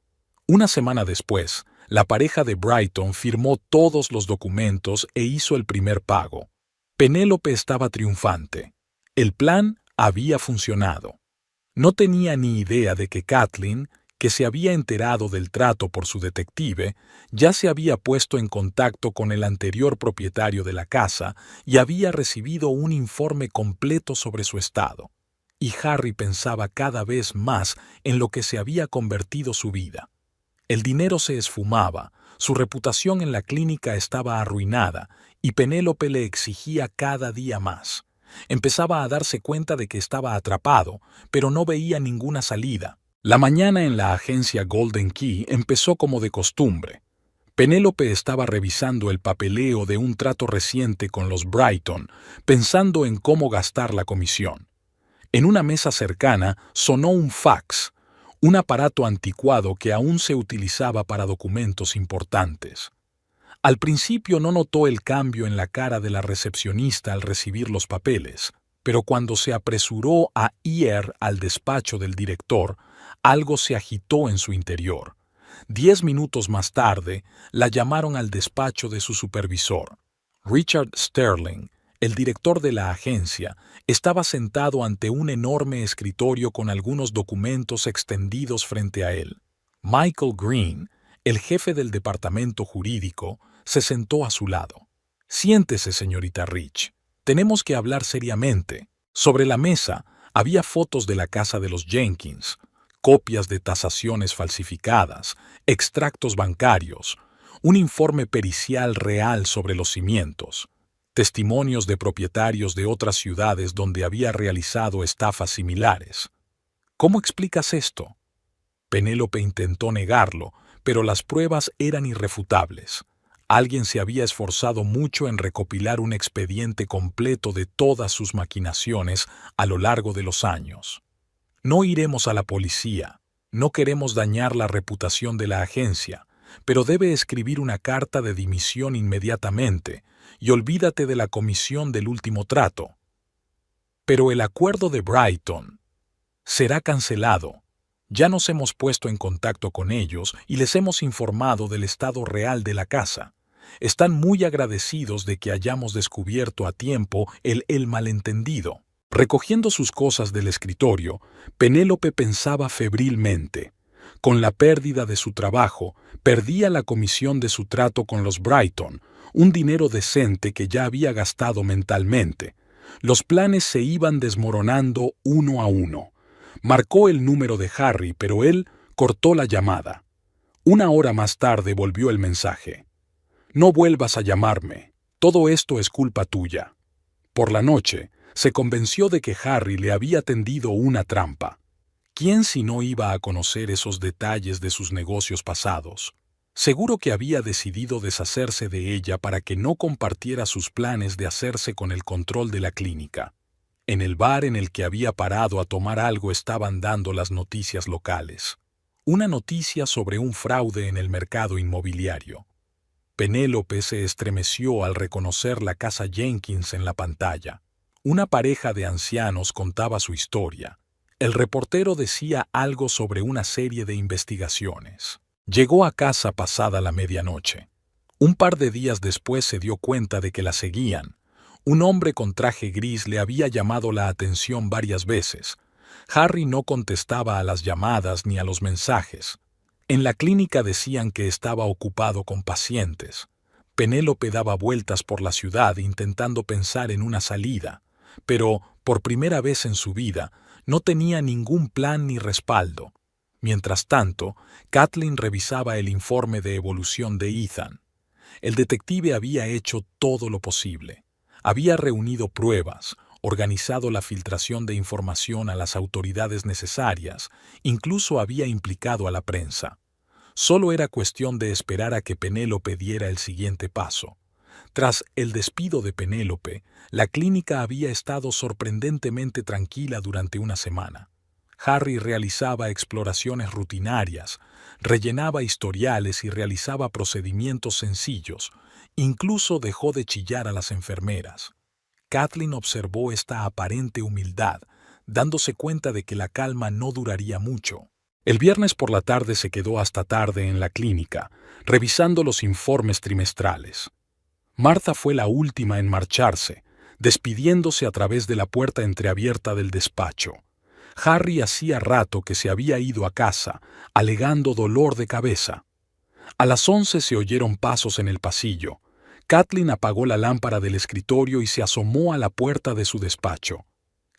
Una semana después, la pareja de Brighton firmó todos los documentos e hizo el primer pago. Penélope estaba triunfante. El plan había funcionado. No tenía ni idea de que Kathleen, que se había enterado del trato por su detective, ya se había puesto en contacto con el anterior propietario de la casa y había recibido un informe completo sobre su estado. Y Harry pensaba cada vez más en lo que se había convertido su vida. El dinero se esfumaba, su reputación en la clínica estaba arruinada y Penélope le exigía cada día más. Empezaba a darse cuenta de que estaba atrapado, pero no veía ninguna salida. La mañana en la agencia Golden Key empezó como de costumbre. Penélope estaba revisando el papeleo de un trato reciente con los Brighton, pensando en cómo gastar la comisión. En una mesa cercana sonó un fax, un aparato anticuado que aún se utilizaba para documentos importantes. Al principio no notó el cambio en la cara de la recepcionista al recibir los papeles, pero cuando se apresuró a ir al despacho del director, algo se agitó en su interior. 10 minutos más tarde, la llamaron al despacho de su supervisor. Richard Sterling, el director de la agencia, estaba sentado ante un enorme escritorio con algunos documentos extendidos frente a él. Michael Green, el jefe del departamento jurídico, se sentó a su lado. «Siéntese, señorita Rich. Tenemos que hablar seriamente». Sobre la mesa había fotos de la casa de los Jenkins, copias de tasaciones falsificadas, extractos bancarios, un informe pericial real sobre los cimientos, testimonios de propietarios de otras ciudades donde había realizado estafas similares. ¿Cómo explicas esto? Penélope intentó negarlo, pero las pruebas eran irrefutables. Alguien se había esforzado mucho en recopilar un expediente completo de todas sus maquinaciones a lo largo de los años. No iremos a la policía. No queremos dañar la reputación de la agencia, pero debe escribir una carta de dimisión inmediatamente y olvídate de la comisión del último trato. Pero el acuerdo de Brighton será cancelado. Ya nos hemos puesto en contacto con ellos y les hemos informado del estado real de la casa. Están muy agradecidos de que hayamos descubierto a tiempo el malentendido. Recogiendo sus cosas del escritorio, Penélope pensaba febrilmente. Con la pérdida de su trabajo, perdía la comisión de su trato con los Brighton, un dinero decente que ya había gastado mentalmente. Los planes se iban desmoronando uno a uno. Marcó el número de Harry, pero él cortó la llamada. Una hora más tarde volvió el mensaje. No vuelvas a llamarme. Todo esto es culpa tuya. Por la noche, se convenció de que Harry le había tendido una trampa. ¿Quién si no iba a conocer esos detalles de sus negocios pasados? Seguro que había decidido deshacerse de ella para que no compartiera sus planes de hacerse con el control de la clínica. En el bar en el que había parado a tomar algo estaban dando las noticias locales. Una noticia sobre un fraude en el mercado inmobiliario. Penélope se estremeció al reconocer la casa Jenkins en la pantalla. Una pareja de ancianos contaba su historia. El reportero decía algo sobre una serie de investigaciones. Llegó a casa pasada la medianoche. Un par de días después se dio cuenta de que la seguían. Un hombre con traje gris le había llamado la atención varias veces. Harry no contestaba a las llamadas ni a los mensajes. En la clínica decían que estaba ocupado con pacientes. Penélope daba vueltas por la ciudad intentando pensar en una salida, pero, por primera vez en su vida, no tenía ningún plan ni respaldo. Mientras tanto, Kathleen revisaba el informe de evolución de Ethan. El detective había hecho todo lo posible. Había reunido pruebas, organizado la filtración de información a las autoridades necesarias, incluso había implicado a la prensa. Solo era cuestión de esperar a que Penélope diera el siguiente paso. Tras el despido de Penélope, la clínica había estado sorprendentemente tranquila durante una semana. Harry realizaba exploraciones rutinarias, rellenaba historiales y realizaba procedimientos sencillos. Incluso dejó de chillar a las enfermeras. Kathleen observó esta aparente humildad, dándose cuenta de que la calma no duraría mucho. El viernes por la tarde se quedó hasta tarde en la clínica, revisando los informes trimestrales. Martha fue la última en marcharse, despidiéndose a través de la puerta entreabierta del despacho. Harry hacía rato que se había ido a casa, alegando dolor de cabeza. A las 11 se oyeron pasos en el pasillo. Kathleen apagó la lámpara del escritorio y se asomó a la puerta de su despacho.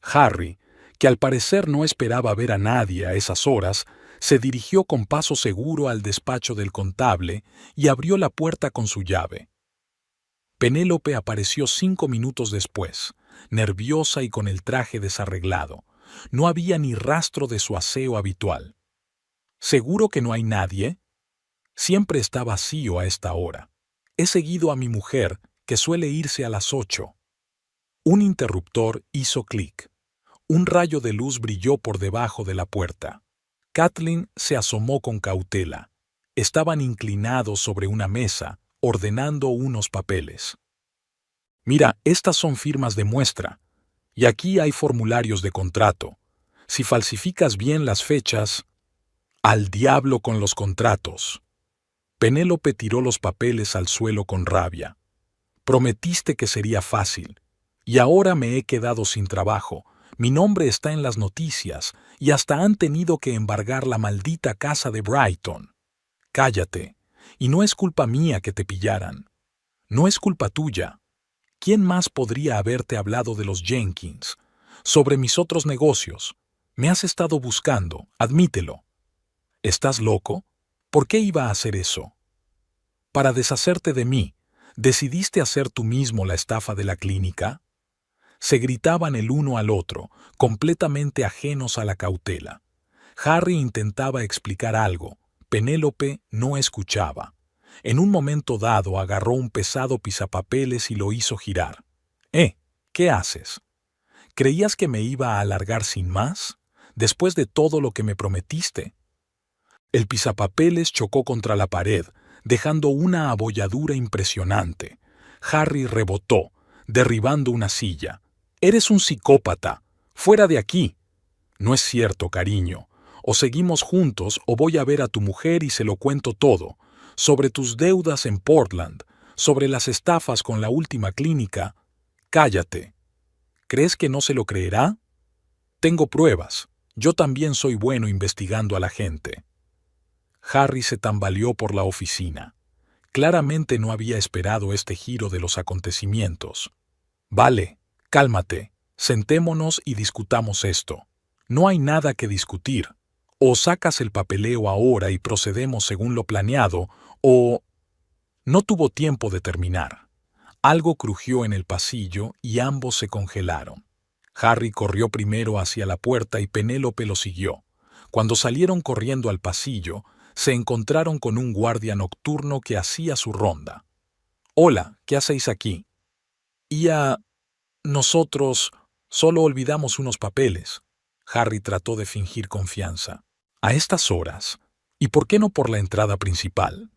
Harry, que al parecer no esperaba ver a nadie a esas horas, se dirigió con paso seguro al despacho del contable y abrió la puerta con su llave. Penélope apareció 5 minutos después, nerviosa y con el traje desarreglado. No había ni rastro de su aseo habitual. ¿Seguro que no hay nadie? Siempre está vacío a esta hora. He seguido a mi mujer, que suele irse a las 8. Un interruptor hizo clic. Un rayo de luz brilló por debajo de la puerta. Kathleen se asomó con cautela. Estaban inclinados sobre una mesa, ordenando unos papeles. Mira, estas son firmas de muestra. Y aquí hay formularios de contrato. Si falsificas bien las fechas... ¡Al diablo con los contratos! Penélope tiró los papeles al suelo con rabia. Prometiste que sería fácil. Y ahora me he quedado sin trabajo. Mi nombre está en las noticias y hasta han tenido que embargar la maldita casa de Brighton. Cállate. Y no es culpa mía que te pillaran. No es culpa tuya. ¿Quién más podría haberte hablado de los Jenkins? Sobre mis otros negocios. Me has estado buscando, admítelo. ¿Estás loco? ¿Por qué iba a hacer eso? Para deshacerte de mí, ¿decidiste hacer tú mismo la estafa de la clínica? Se gritaban el uno al otro, completamente ajenos a la cautela. Harry intentaba explicar algo. Penélope no escuchaba. En un momento dado agarró un pesado pisapapeles y lo hizo girar. ¿Qué haces? ¿Creías que me iba a alargar sin más? Después de todo lo que me prometiste. El pisapapeles chocó contra la pared, dejando una abolladura impresionante. Harry rebotó, derribando una silla. «Eres un psicópata. ¡Fuera de aquí!». «No es cierto, cariño. O seguimos juntos o voy a ver a tu mujer y se lo cuento todo. Sobre tus deudas en Portland, sobre las estafas con la última clínica». «Cállate. ¿Crees que no se lo creerá? Tengo pruebas. Yo también soy bueno investigando a la gente». Harry se tambaleó por la oficina. Claramente no había esperado este giro de los acontecimientos. «Vale, cálmate. Sentémonos y discutamos esto. No hay nada que discutir. O sacas el papeleo ahora y procedemos según lo planeado, o...». No tuvo tiempo de terminar. Algo crujió en el pasillo y ambos se congelaron. Harry corrió primero hacia la puerta y Penélope lo siguió. Cuando salieron corriendo al pasillo, se encontraron con un guardia nocturno que hacía su ronda. «Hola, ¿qué hacéis aquí?» «Nosotros solo olvidamos unos papeles». Harry trató de fingir confianza. «¿A estas horas? ¿Y por qué no por la entrada principal?».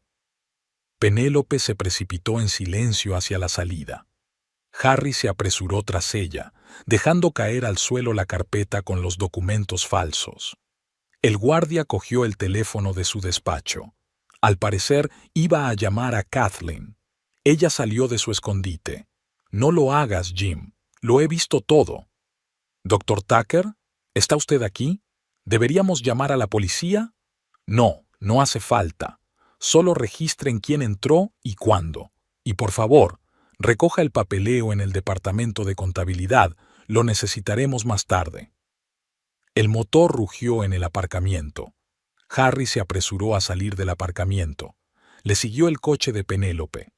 Penélope se precipitó en silencio hacia la salida. Harry se apresuró tras ella, dejando caer al suelo la carpeta con los documentos falsos. El guardia cogió el teléfono de su despacho. Al parecer, iba a llamar a Kathleen. Ella salió de su escondite. «No lo hagas, Jim. Lo he visto todo». «¿Dr. Tucker? ¿Está usted aquí? ¿Deberíamos llamar a la policía?». «No, no hace falta. Solo registren quién entró y cuándo. Y por favor, recoja el papeleo en el departamento de contabilidad. Lo necesitaremos más tarde». El motor rugió en el aparcamiento. Harry se apresuró a salir del aparcamiento. Le siguió el coche de Penélope.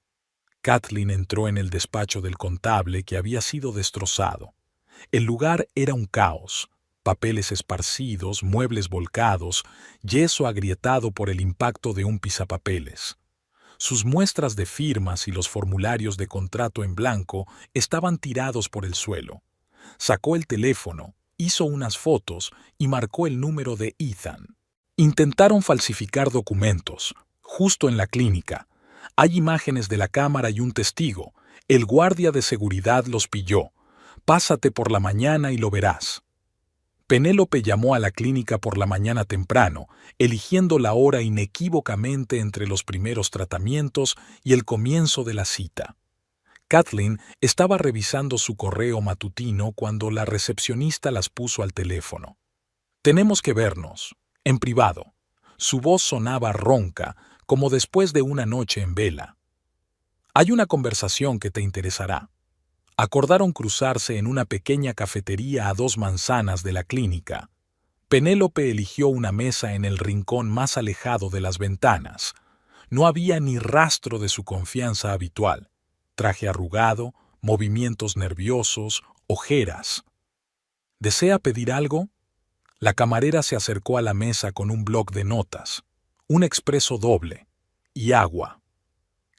Kathleen entró en el despacho del contable que había sido destrozado. El lugar era un caos. Papeles esparcidos, muebles volcados, yeso agrietado por el impacto de un pisapapeles. Sus muestras de firmas y los formularios de contrato en blanco estaban tirados por el suelo. Sacó el teléfono, hizo unas fotos y marcó el número de Ethan. Intentaron falsificar documentos, justo en la clínica. Hay imágenes de la cámara y un testigo. El guardia de seguridad los pilló. Pásate por la mañana y lo verás. Penélope llamó a la clínica por la mañana temprano, eligiendo la hora inequívocamente entre los primeros tratamientos y el comienzo de la cita. Kathleen estaba revisando su correo matutino cuando la recepcionista las puso al teléfono. «Tenemos que vernos, en privado». Su voz sonaba ronca, como después de una noche en vela. «Hay una conversación que te interesará». Acordaron cruzarse en una pequeña cafetería a 2 manzanas de la clínica. Penélope eligió una mesa en el rincón más alejado de las ventanas. No había ni rastro de su confianza habitual. Traje arrugado, movimientos nerviosos, ojeras. ¿Desea pedir algo? La camarera se acercó a la mesa con un bloc de notas, un expreso doble y agua.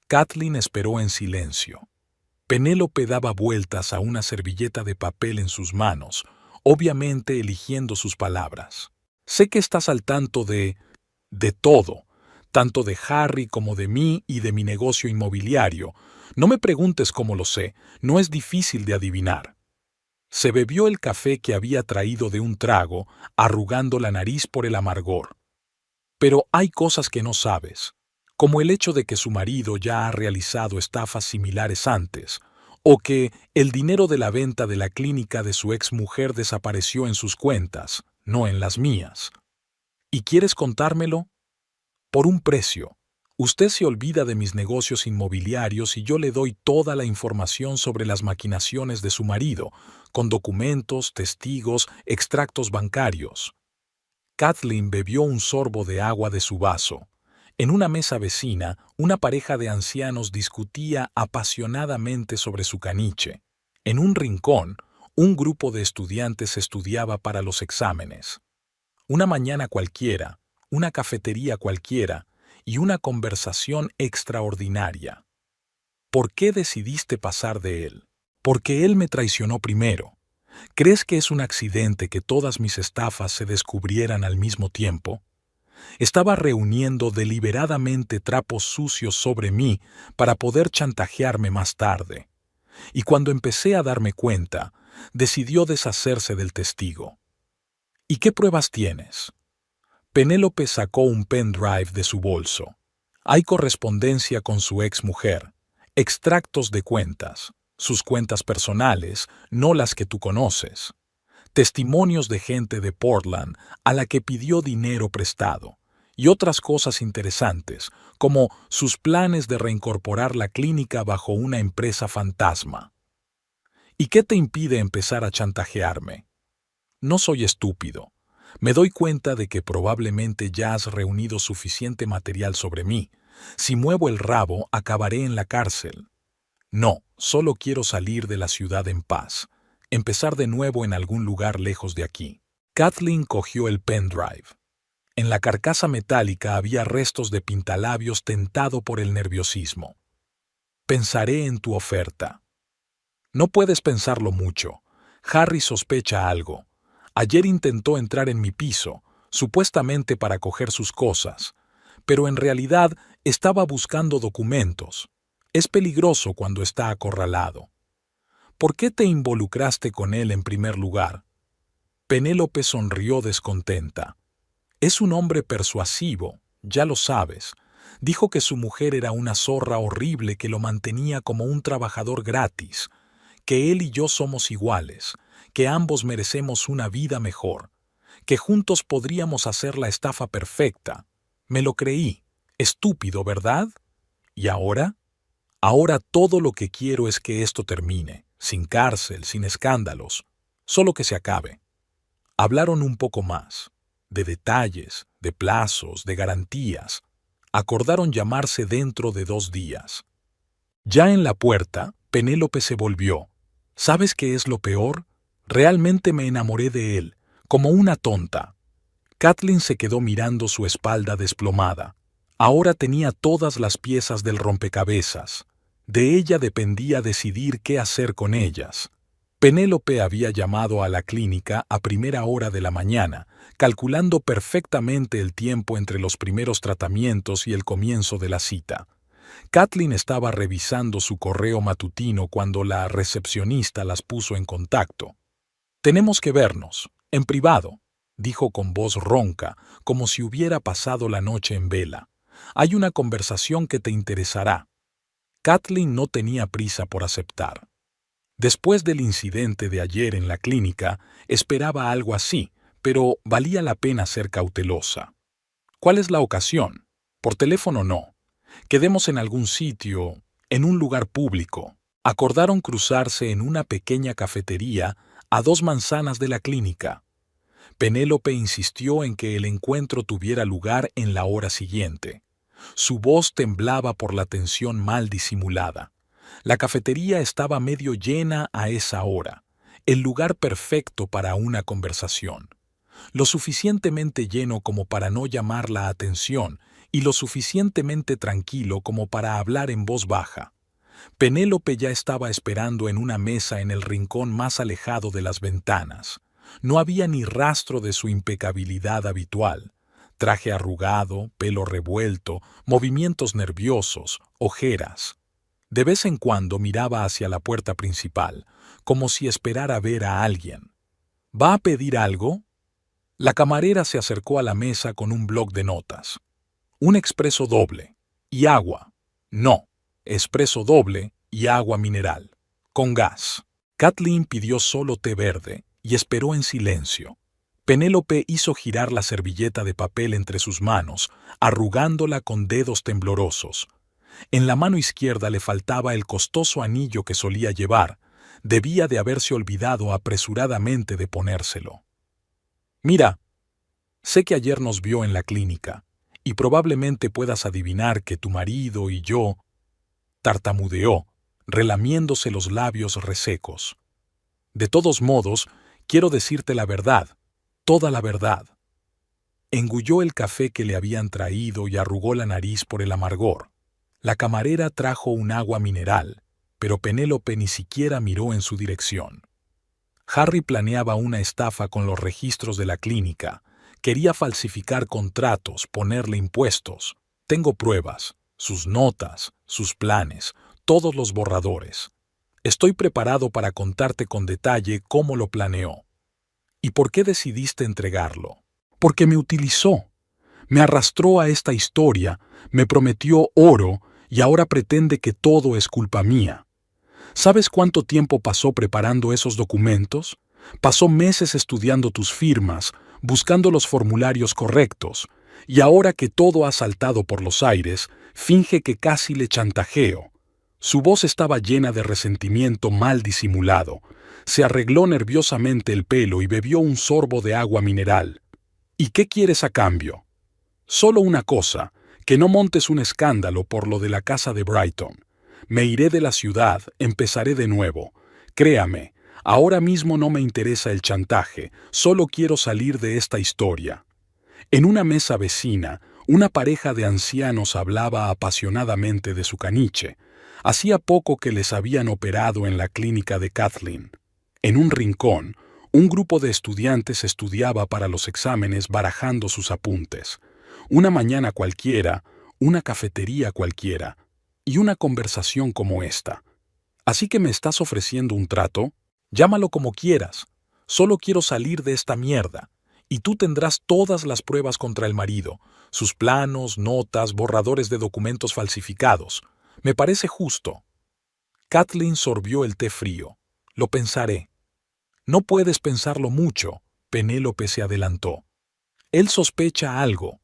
Kathleen esperó en silencio. Penélope daba vueltas a una servilleta de papel en sus manos, obviamente eligiendo sus palabras. «Sé que estás al tanto de todo, tanto de Harry como de mí y de mi negocio inmobiliario. No me preguntes cómo lo sé, no es difícil de adivinar». Se bebió el café que había traído de un trago, arrugando la nariz por el amargor. «Pero hay cosas que no sabes, como el hecho de que su marido ya ha realizado estafas similares antes, o que el dinero de la venta de la clínica de su exmujer desapareció en sus cuentas, no en las mías. ¿Y quieres contármelo? Por un precio. Usted se olvida de mis negocios inmobiliarios y yo le doy toda la información sobre las maquinaciones de su marido, con documentos, testigos, extractos bancarios». Kathleen bebió un sorbo de agua de su vaso. En una mesa vecina, una pareja de ancianos discutía apasionadamente sobre su caniche. En un rincón, un grupo de estudiantes estudiaba para los exámenes. Una mañana cualquiera, una cafetería cualquiera y una conversación extraordinaria. ¿Por qué decidiste pasar de él? Porque él me traicionó primero. ¿Crees que es un accidente que todas mis estafas se descubrieran al mismo tiempo? Estaba reuniendo deliberadamente trapos sucios sobre mí para poder chantajearme más tarde. Y cuando empecé a darme cuenta, decidió deshacerse del testigo. ¿Y qué pruebas tienes? Penélope sacó un pendrive de su bolso. Hay correspondencia con su exmujer, extractos de cuentas, sus cuentas personales, no las que tú conoces. Testimonios de gente de Portland a la que pidió dinero prestado, y otras cosas interesantes, como sus planes de reincorporar la clínica bajo una empresa fantasma. ¿Y qué te impide empezar a chantajearme? No soy estúpido. Me doy cuenta de que probablemente ya has reunido suficiente material sobre mí. Si muevo el rabo, acabaré en la cárcel. No, solo quiero salir de la ciudad en paz. Empezar de nuevo en algún lugar lejos de aquí. Kathleen cogió el pendrive. En la carcasa metálica había restos de pintalabios tentado por el nerviosismo. Pensaré en tu oferta. No puedes pensarlo mucho. Harry sospecha algo. Ayer intentó entrar en mi piso, supuestamente para coger sus cosas, pero en realidad estaba buscando documentos. Es peligroso cuando está acorralado. ¿Por qué te involucraste con él en primer lugar? Penélope sonrió descontenta. Es un hombre persuasivo, ya lo sabes. Dijo que su mujer era una zorra horrible que lo mantenía como un trabajador gratis, que él y yo somos iguales, que ambos merecemos una vida mejor, que juntos podríamos hacer la estafa perfecta. Me lo creí. Estúpido, ¿verdad? ¿Y ahora? Ahora todo lo que quiero es que esto termine, sin cárcel, sin escándalos, solo que se acabe. Hablaron un poco más, de detalles, de plazos, de garantías. Acordaron llamarse dentro de 2 días. Ya en la puerta, Penélope se volvió. ¿Sabes qué es lo peor? Realmente me enamoré de él, como una tonta. Kathleen se quedó mirando su espalda desplomada. Ahora tenía todas las piezas del rompecabezas. De ella dependía decidir qué hacer con ellas. Penélope había llamado a la clínica a primera hora de la mañana, calculando perfectamente el tiempo entre los primeros tratamientos y el comienzo de la cita. Kathleen estaba revisando su correo matutino cuando la recepcionista las puso en contacto. «Tenemos que vernos, en privado», dijo con voz ronca, como si hubiera pasado la noche en vela. «Hay una conversación que te interesará». Kathleen no tenía prisa por aceptar. Después del incidente de ayer en la clínica, esperaba algo así, pero valía la pena ser cautelosa. «¿Cuál es la ocasión? Por teléfono no. Quedemos en algún sitio, en un lugar público». Acordaron cruzarse en una pequeña cafetería a 2 manzanas de la clínica. Penélope insistió en que el encuentro tuviera lugar en la hora siguiente. Su voz temblaba por la tensión mal disimulada. La cafetería estaba medio llena a esa hora, el lugar perfecto para una conversación. Lo suficientemente lleno como para no llamar la atención y lo suficientemente tranquilo como para hablar en voz baja. Penélope ya estaba esperando en una mesa en el rincón más alejado de las ventanas. No había ni rastro de su impecabilidad habitual. Traje arrugado, pelo revuelto, movimientos nerviosos, ojeras. De vez en cuando miraba hacia la puerta principal, como si esperara ver a alguien. ¿Va a pedir algo? La camarera se acercó a la mesa con un bloc de notas. Un expreso doble. Y agua. No. Expreso doble y agua mineral. Con gas. Kathleen pidió solo té verde y esperó en silencio. Penélope hizo girar la servilleta de papel entre sus manos, arrugándola con dedos temblorosos. En la mano izquierda le faltaba el costoso anillo que solía llevar. Debía de haberse olvidado apresuradamente de ponérselo. «Mira, sé que ayer nos vio en la clínica, y probablemente puedas adivinar que tu marido y yo... Tartamudeó, relamiéndose los labios resecos. De todos modos, quiero decirte la verdad, toda la verdad. Engulló el café que le habían traído y arrugó la nariz por el amargor. La camarera trajo un agua mineral, pero Penélope ni siquiera miró en su dirección. Harry planeaba una estafa con los registros de la clínica. Quería falsificar contratos, ponerle impuestos. Tengo pruebas, sus notas, sus planes, todos los borradores. Estoy preparado para contarte con detalle cómo lo planeó. ¿Y por qué decidiste entregarlo? Porque me utilizó. Me arrastró a esta historia, me prometió oro y ahora pretende que todo es culpa mía. ¿Sabes cuánto tiempo pasó preparando esos documentos? Pasó meses estudiando tus firmas, buscando los formularios correctos, y ahora que todo ha saltado por los aires, finge que casi le chantajeo. Su voz estaba llena de resentimiento mal disimulado. Se arregló nerviosamente el pelo y bebió un sorbo de agua mineral. ¿Y qué quieres a cambio? Solo una cosa, que no montes un escándalo por lo de la casa de Brighton. Me iré de la ciudad, empezaré de nuevo. Créame, ahora mismo no me interesa el chantaje, solo quiero salir de esta historia. En una mesa vecina, una pareja de ancianos hablaba apasionadamente de su caniche. Hacía poco que les habían operado en la clínica de Kathleen. En un rincón, un grupo de estudiantes estudiaba para los exámenes barajando sus apuntes. Una mañana cualquiera, una cafetería cualquiera, y una conversación como esta. ¿Así que me estás ofreciendo un trato? Llámalo como quieras. Solo quiero salir de esta mierda. Y tú tendrás todas las pruebas contra el marido, sus planos, notas, borradores de documentos falsificados. Me parece justo. Kathleen sorbió el té frío. Lo pensaré. No puedes pensarlo mucho, Penélope se adelantó. Él sospecha algo.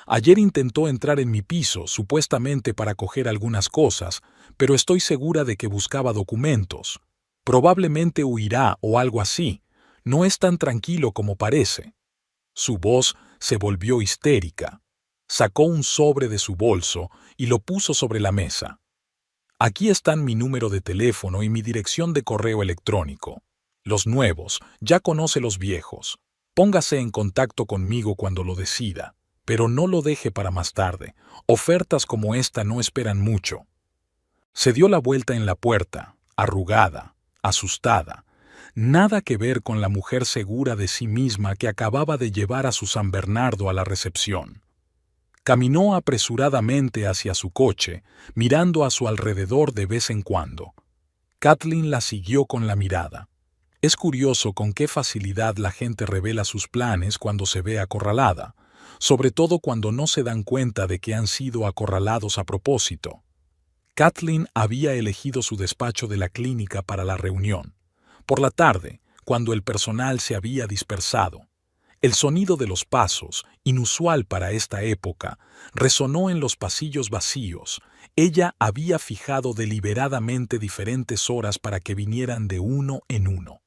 Ayer intentó entrar en mi piso, supuestamente para coger algunas cosas, pero estoy segura de que buscaba documentos. Probablemente huirá o algo así. No es tan tranquilo como parece. Su voz se volvió histérica. Sacó un sobre de su bolso y lo puso sobre la mesa. Aquí están mi número de teléfono y mi dirección de correo electrónico. Los nuevos, ya conoce los viejos. Póngase en contacto conmigo cuando lo decida, pero no lo deje para más tarde. Ofertas como esta no esperan mucho. Se dio la vuelta en la puerta, arrugada, asustada. Nada que ver con la mujer segura de sí misma que acababa de llevar a su San Bernardo a la recepción. Caminó apresuradamente hacia su coche, mirando a su alrededor de vez en cuando. Kathleen la siguió con la mirada. Es curioso con qué facilidad la gente revela sus planes cuando se ve acorralada, sobre todo cuando no se dan cuenta de que han sido acorralados a propósito. Kathleen había elegido su despacho de la clínica para la reunión. Por la tarde, cuando el personal se había dispersado, el sonido de los pasos, inusual para esta época, resonó en los pasillos vacíos. Ella había fijado deliberadamente diferentes horas para que vinieran de uno en uno.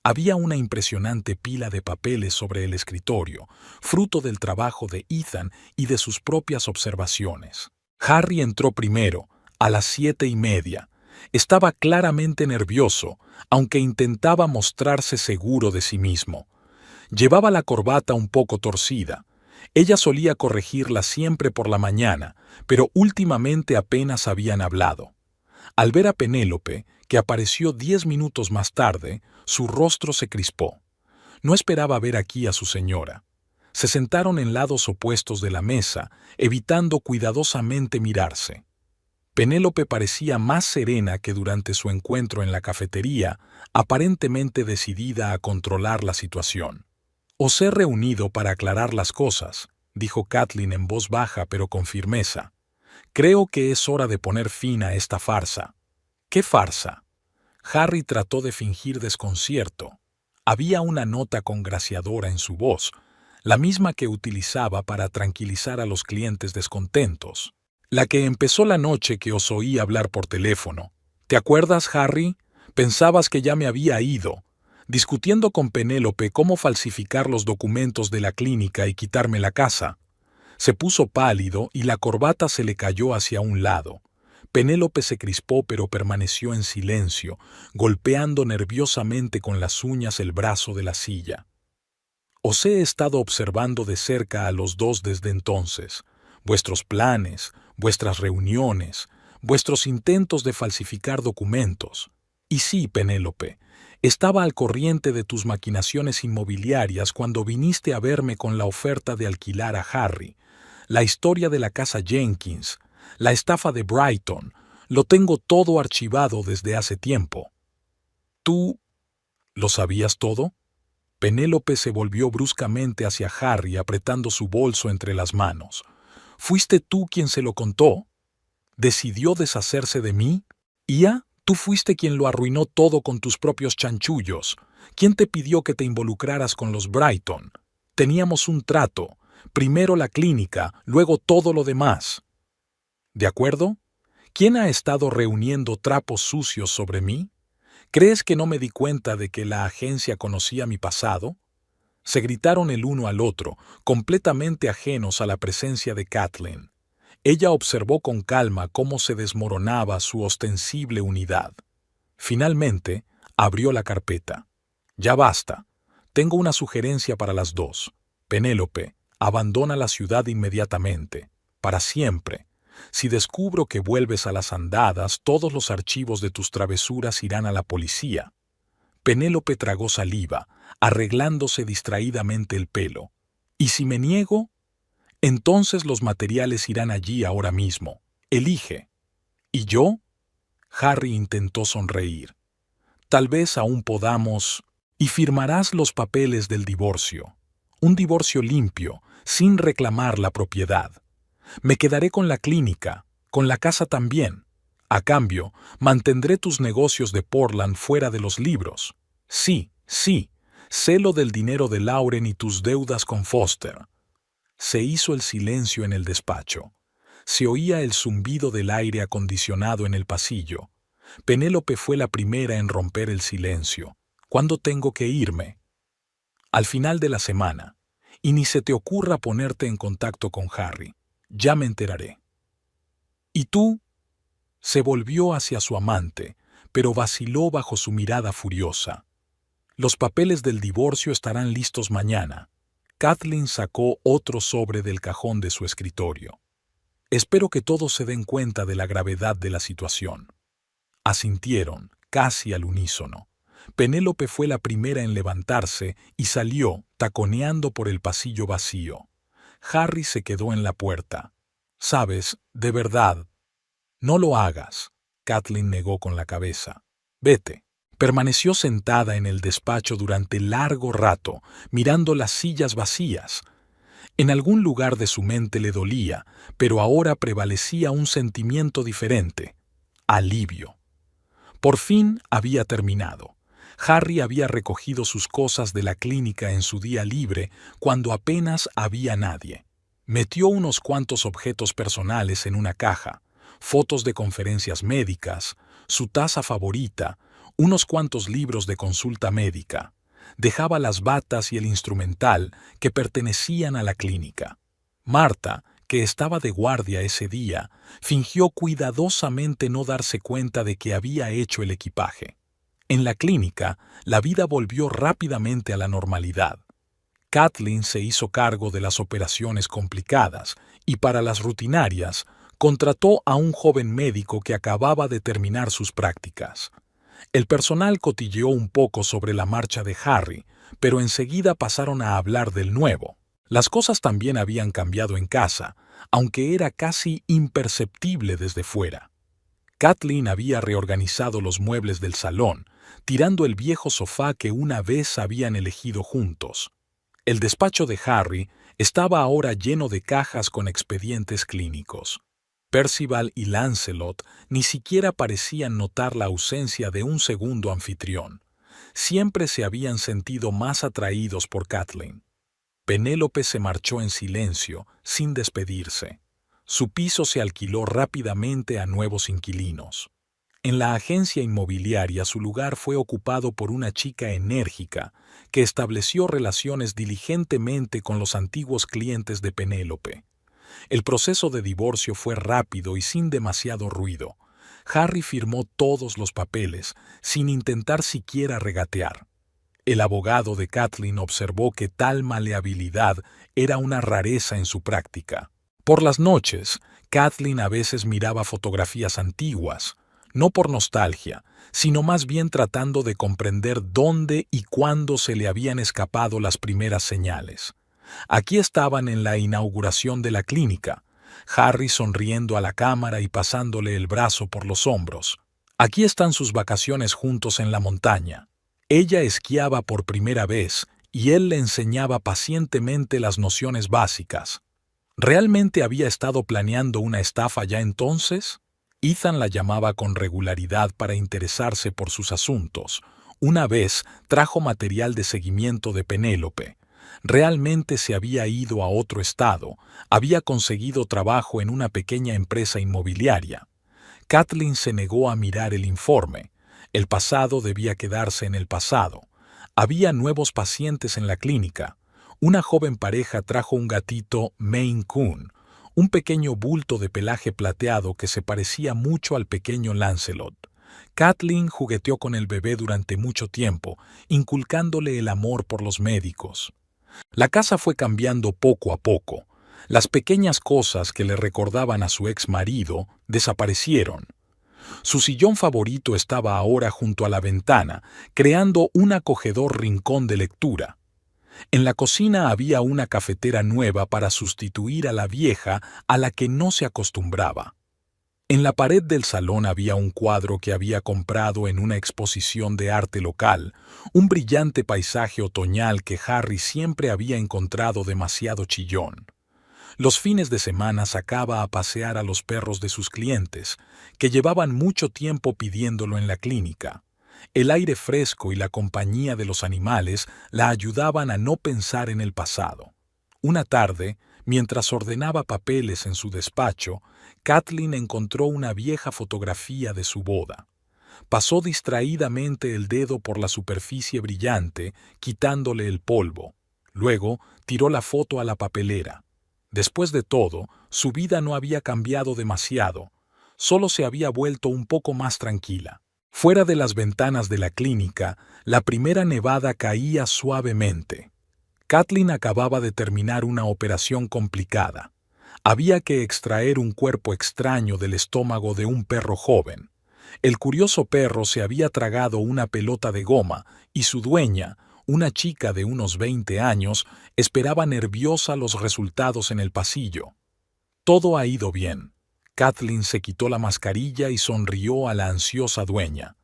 Había una impresionante pila de papeles sobre el escritorio, fruto del trabajo de Ethan y de sus propias observaciones. Harry entró primero, a las 7:30. Estaba claramente nervioso, aunque intentaba mostrarse seguro de sí mismo. Llevaba la corbata un poco torcida. Ella solía corregirla siempre por la mañana, pero últimamente apenas habían hablado. Al ver a Penélope, que apareció 10 minutos más tarde, su rostro se crispó. No esperaba ver aquí a su señora. Se sentaron en lados opuestos de la mesa, evitando cuidadosamente mirarse. Penélope parecía más serena que durante su encuentro en la cafetería, aparentemente decidida a controlar la situación. «Os he reunido para aclarar las cosas», dijo Kathleen en voz baja pero con firmeza. «Creo que es hora de poner fin a esta farsa». «¿Qué farsa?» Harry trató de fingir desconcierto. Había una nota congraciadora en su voz, la misma que utilizaba para tranquilizar a los clientes descontentos. «La que empezó la noche que os oí hablar por teléfono. ¿Te acuerdas, Harry? Pensabas que ya me había ido, discutiendo con Penélope cómo falsificar los documentos de la clínica y quitarme la casa. Se puso pálido y la corbata se le cayó hacia un lado. Penélope se crispó pero permaneció en silencio, golpeando nerviosamente con las uñas el brazo de la silla. Os he estado observando de cerca a los dos desde entonces. Vuestros planes, vuestras reuniones, vuestros intentos de falsificar documentos. Y sí, Penélope, estaba al corriente de tus maquinaciones inmobiliarias cuando viniste a verme con la oferta de alquilar a Harry. La historia de la casa Jenkins, la estafa de Brighton, lo tengo todo archivado desde hace tiempo. ¿Tú lo sabías todo? Penélope se volvió bruscamente hacia Harry apretando su bolso entre las manos. ¿Fuiste tú quien se lo contó? ¿Decidió deshacerse de mí? ¿Ia? Tú fuiste quien lo arruinó todo con tus propios chanchullos. ¿Quién te pidió que te involucraras con los Brighton? Teníamos un trato. Primero la clínica, luego todo lo demás. ¿De acuerdo? ¿Quién ha estado reuniendo trapos sucios sobre mí? ¿Crees que no me di cuenta de que la agencia conocía mi pasado? Se gritaron el uno al otro, completamente ajenos a la presencia de Kathleen. Ella observó con calma cómo se desmoronaba su ostensible unidad. Finalmente, abrió la carpeta. Ya basta. Tengo una sugerencia para las dos. Penélope, abandona la ciudad inmediatamente. Para siempre. Si descubro que vuelves a las andadas, todos los archivos de tus travesuras irán a la policía. Penélope tragó saliva, arreglándose distraídamente el pelo. ¿Y si me niego? Entonces los materiales irán allí ahora mismo. Elige. ¿Y yo? Harry intentó sonreír. Tal vez aún podamos... Y firmarás los papeles del divorcio. Un divorcio limpio, sin reclamar la propiedad. Me quedaré con la clínica, con la casa también. A cambio, mantendré tus negocios de Portland fuera de los libros. Sí, sí, sé lo del dinero de Lauren y tus deudas con Foster. Se hizo el silencio en el despacho. Se oía el zumbido del aire acondicionado en el pasillo. Penélope fue la primera en romper el silencio. ¿Cuándo tengo que irme? Al final de la semana. Y ni se te ocurra ponerte en contacto con Harry. Ya me enteraré. ¿Y tú? Se volvió hacia su amante, pero vaciló bajo su mirada furiosa. Los papeles del divorcio estarán listos mañana. Kathleen sacó otro sobre del cajón de su escritorio. Espero que todos se den cuenta de la gravedad de la situación. Asintieron, casi al unísono. Penélope fue la primera en levantarse y salió, taconeando por el pasillo vacío. Harry se quedó en la puerta. «Sabes, de verdad, no lo hagas», Kathleen negó con la cabeza. «Vete». Permaneció sentada en el despacho durante largo rato, mirando las sillas vacías. En algún lugar de su mente le dolía, pero ahora prevalecía un sentimiento diferente: alivio. Por fin había terminado. Harry había recogido sus cosas de la clínica en su día libre cuando apenas había nadie. Metió unos cuantos objetos personales en una caja, fotos de conferencias médicas, su taza favorita, unos cuantos libros de consulta médica. Dejaba las batas y el instrumental que pertenecían a la clínica. Marta, que estaba de guardia ese día, fingió cuidadosamente no darse cuenta de que había hecho el equipaje. En la clínica, la vida volvió rápidamente a la normalidad. Kathleen se hizo cargo de las operaciones complicadas y para las rutinarias contrató a un joven médico que acababa de terminar sus prácticas. El personal cotilleó un poco sobre la marcha de Harry, pero enseguida pasaron a hablar del nuevo. Las cosas también habían cambiado en casa, aunque era casi imperceptible desde fuera. Kathleen había reorganizado los muebles del salón, tirando el viejo sofá que una vez habían elegido juntos. El despacho de Harry estaba ahora lleno de cajas con expedientes clínicos. Percival y Lancelot ni siquiera parecían notar la ausencia de un segundo anfitrión. Siempre se habían sentido más atraídos por Kathleen. Penélope se marchó en silencio, sin despedirse. Su piso se alquiló rápidamente a nuevos inquilinos. En la agencia inmobiliaria su lugar fue ocupado por una chica enérgica que estableció relaciones diligentemente con los antiguos clientes de Penélope. El proceso de divorcio fue rápido y sin demasiado ruido. Harry firmó todos los papeles, sin intentar siquiera regatear. El abogado de Kathleen observó que tal maleabilidad era una rareza en su práctica. Por las noches, Kathleen a veces miraba fotografías antiguas, no por nostalgia, sino más bien tratando de comprender dónde y cuándo se le habían escapado las primeras señales. Aquí estaban en la inauguración de la clínica, Harry sonriendo a la cámara y pasándole el brazo por los hombros. Aquí están sus vacaciones juntos en la montaña. Ella esquiaba por primera vez y él le enseñaba pacientemente las nociones básicas. ¿Realmente había estado planeando una estafa ya entonces? Ethan la llamaba con regularidad para interesarse por sus asuntos. Una vez trajo material de seguimiento de Penélope. Realmente se había ido a otro estado, había conseguido trabajo en una pequeña empresa inmobiliaria. Kathleen se negó a mirar el informe. El pasado debía quedarse en el pasado. Había nuevos pacientes en la clínica. Una joven pareja trajo un gatito Maine Coon, un pequeño bulto de pelaje plateado que se parecía mucho al pequeño Lancelot. Kathleen jugueteó con el bebé durante mucho tiempo, inculcándole el amor por los médicos. La casa fue cambiando poco a poco. Las pequeñas cosas que le recordaban a su ex marido desaparecieron. Su sillón favorito estaba ahora junto a la ventana, creando un acogedor rincón de lectura. En la cocina había una cafetera nueva para sustituir a la vieja a la que no se acostumbraba. En la pared del salón había un cuadro que había comprado en una exposición de arte local, un brillante paisaje otoñal que Harry siempre había encontrado demasiado chillón. Los fines de semana sacaba a pasear a los perros de sus clientes, que llevaban mucho tiempo pidiéndolo en la clínica. El aire fresco y la compañía de los animales la ayudaban a no pensar en el pasado. Una tarde, mientras ordenaba papeles en su despacho, Kathleen encontró una vieja fotografía de su boda. Pasó distraídamente el dedo por la superficie brillante, quitándole el polvo. Luego tiró la foto a la papelera. Después de todo, su vida no había cambiado demasiado, solo se había vuelto un poco más tranquila. Fuera de las ventanas de la clínica, la primera nevada caía suavemente. Kathleen acababa de terminar una operación complicada. Había que extraer un cuerpo extraño del estómago de un perro joven. El curioso perro se había tragado una pelota de goma y su dueña, una chica de unos 20 años, esperaba nerviosa los resultados en el pasillo. Todo ha ido bien. Kathleen se quitó la mascarilla y sonrió a la ansiosa dueña.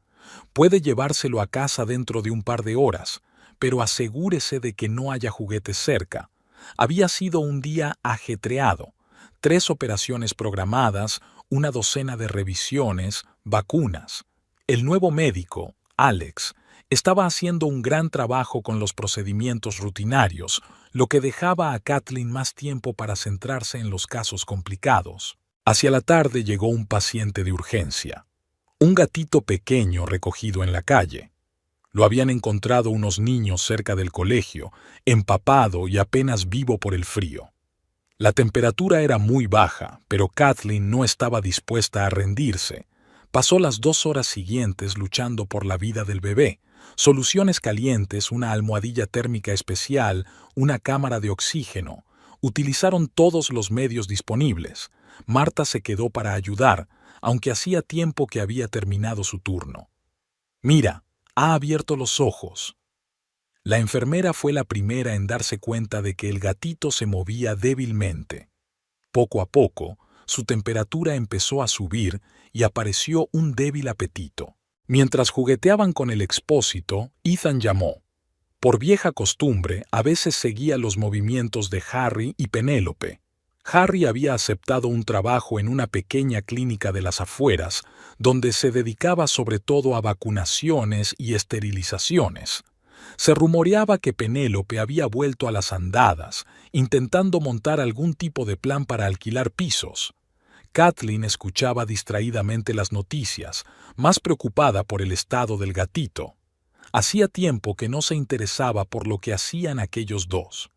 Puede llevárselo a casa dentro de un par de horas, pero asegúrese de que no haya juguetes cerca. Había sido un día ajetreado. 3 operaciones programadas, una docena de revisiones, vacunas. El nuevo médico, Alex, estaba haciendo un gran trabajo con los procedimientos rutinarios, lo que dejaba a Kathleen más tiempo para centrarse en los casos complicados. Hacia la tarde llegó un paciente de urgencia. Un gatito pequeño recogido en la calle. Lo habían encontrado unos niños cerca del colegio, empapado y apenas vivo por el frío. La temperatura era muy baja, pero Kathleen no estaba dispuesta a rendirse. Pasó las 2 horas siguientes luchando por la vida del bebé. Soluciones calientes, una almohadilla térmica especial, una cámara de oxígeno. Utilizaron todos los medios disponibles. Marta se quedó para ayudar, aunque hacía tiempo que había terminado su turno. «Mira, ha abierto los ojos». La enfermera fue la primera en darse cuenta de que el gatito se movía débilmente. Poco a poco, su temperatura empezó a subir y apareció un débil apetito. Mientras jugueteaban con el expósito, Ethan llamó. Por vieja costumbre, a veces seguía los movimientos de Harry y Penélope. Harry había aceptado un trabajo en una pequeña clínica de las afueras, donde se dedicaba sobre todo a vacunaciones y esterilizaciones. Se rumoreaba que Penélope había vuelto a las andadas, intentando montar algún tipo de plan para alquilar pisos. Kathleen escuchaba distraídamente las noticias, más preocupada por el estado del gatito. Hacía tiempo que no se interesaba por lo que hacían aquellos dos.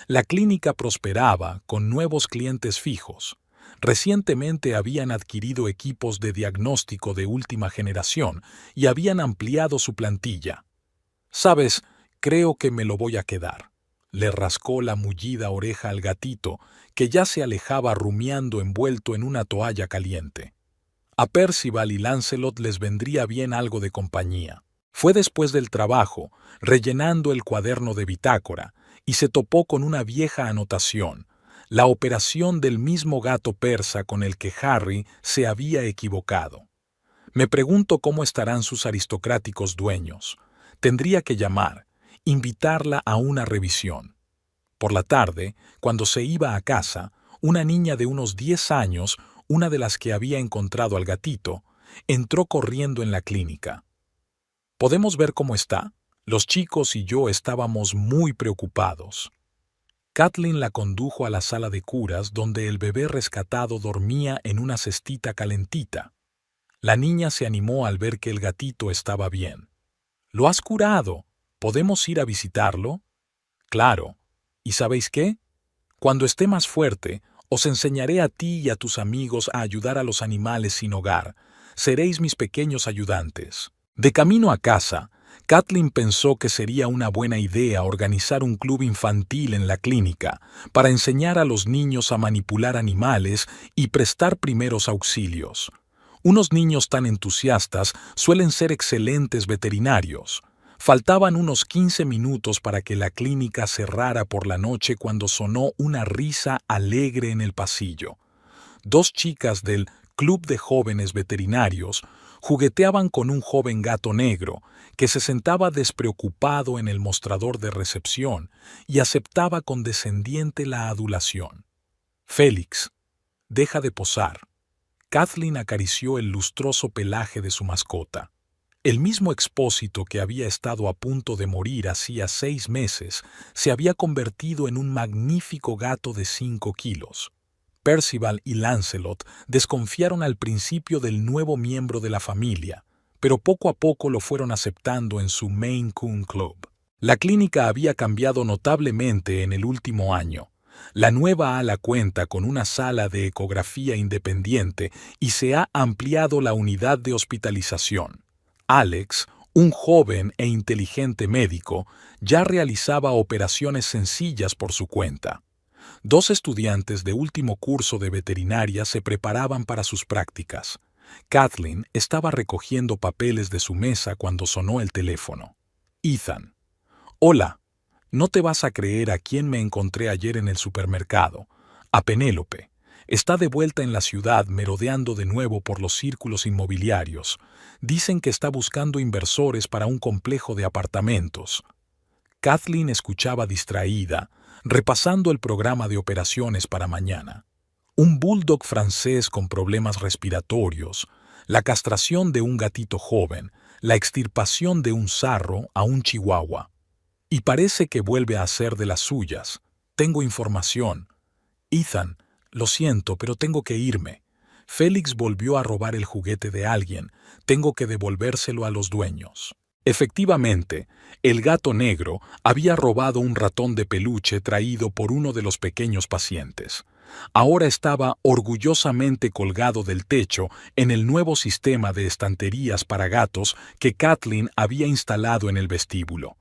La clínica prosperaba con nuevos clientes fijos. Recientemente habían adquirido equipos de diagnóstico de última generación y habían ampliado su plantilla. «Sabes, creo que me lo voy a quedar», le rascó la mullida oreja al gatito, que ya se alejaba rumiando envuelto en una toalla caliente. A Percival y Lancelot les vendría bien algo de compañía. Fue después del trabajo, rellenando el cuaderno de bitácora, y se topó con una vieja anotación, la operación del mismo gato persa con el que Harry se había equivocado. «Me pregunto cómo estarán sus aristocráticos dueños. Tendría que llamar, invitarla a una revisión». Por la tarde, cuando se iba a casa, una niña de unos 10 años, una de las que había encontrado al gatito, entró corriendo en la clínica. «¿Podemos ver cómo está?» Los chicos y yo estábamos muy preocupados. Kathleen la condujo a la sala de curas donde el bebé rescatado dormía en una cestita calentita. La niña se animó al ver que el gatito estaba bien. «¿Lo has curado? ¿Podemos ir a visitarlo?» «Claro. ¿Y sabéis qué? Cuando esté más fuerte, os enseñaré a ti y a tus amigos a ayudar a los animales sin hogar. Seréis mis pequeños ayudantes». De camino a casa, Kathleen pensó que sería una buena idea organizar un club infantil en la clínica para enseñar a los niños a manipular animales y prestar primeros auxilios. Unos niños tan entusiastas suelen ser excelentes veterinarios. Faltaban unos 15 minutos para que la clínica cerrara por la noche cuando sonó una risa alegre en el pasillo. Dos chicas del Club de Jóvenes Veterinarios jugueteaban con un joven gato negro que se sentaba despreocupado en el mostrador de recepción y aceptaba condescendiente la adulación. «Félix, deja de posar». Kathleen acarició el lustroso pelaje de su mascota. El mismo Expósito que había estado a punto de morir hacía 6 meses se había convertido en un magnífico gato de 5 kilos. Percival y Lancelot desconfiaron al principio del nuevo miembro de la familia, pero poco a poco lo fueron aceptando en su Maine Coon Club. La clínica había cambiado notablemente en el último año. La nueva ala cuenta con una sala de ecografía independiente y se ha ampliado la unidad de hospitalización. Alex, un joven e inteligente médico, ya realizaba operaciones sencillas por su cuenta. 2 estudiantes de último curso de veterinaria se preparaban para sus prácticas. Kathleen estaba recogiendo papeles de su mesa cuando sonó el teléfono. «Ethan». «Hola, no te vas a creer a quién me encontré ayer en el supermercado. A Penélope. Está de vuelta en la ciudad merodeando de nuevo por los círculos inmobiliarios. Dicen que está buscando inversores para un complejo de apartamentos». Kathleen escuchaba distraída, repasando el programa de operaciones para mañana. Un bulldog francés con problemas respiratorios, la castración de un gatito joven, la extirpación de un sarro a un chihuahua. Y parece que vuelve a hacer de las suyas. Tengo información. «Ethan, lo siento, pero tengo que irme. Félix volvió a robar el juguete de alguien. Tengo que devolvérselo a los dueños». Efectivamente, el gato negro había robado un ratón de peluche traído por uno de los pequeños pacientes. Ahora estaba orgullosamente colgado del techo en el nuevo sistema de estanterías para gatos que Kathleen había instalado en el vestíbulo.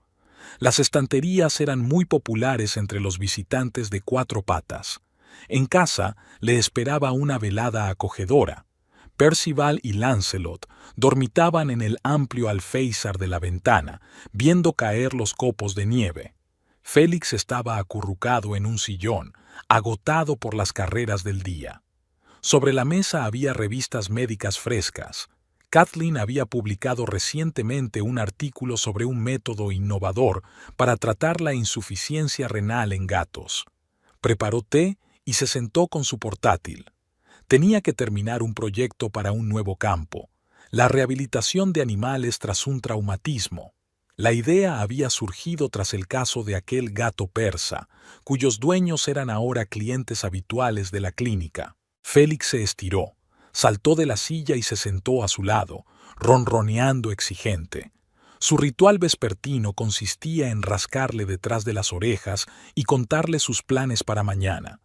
Las estanterías eran muy populares entre los visitantes de 4 patas. En casa le esperaba una velada acogedora. Percival y Lancelot dormitaban en el amplio alféizar de la ventana, viendo caer los copos de nieve. Félix estaba acurrucado en un sillón, agotado por las carreras del día. Sobre la mesa había revistas médicas frescas. Kathleen había publicado recientemente un artículo sobre un método innovador para tratar la insuficiencia renal en gatos. Preparó té y se sentó con su portátil. Tenía que terminar un proyecto para un nuevo campo, la rehabilitación de animales tras un traumatismo. La idea había surgido tras el caso de aquel gato persa, cuyos dueños eran ahora clientes habituales de la clínica. Félix se estiró, saltó de la silla y se sentó a su lado, ronroneando exigente. Su ritual vespertino consistía en rascarle detrás de las orejas y contarle sus planes para mañana.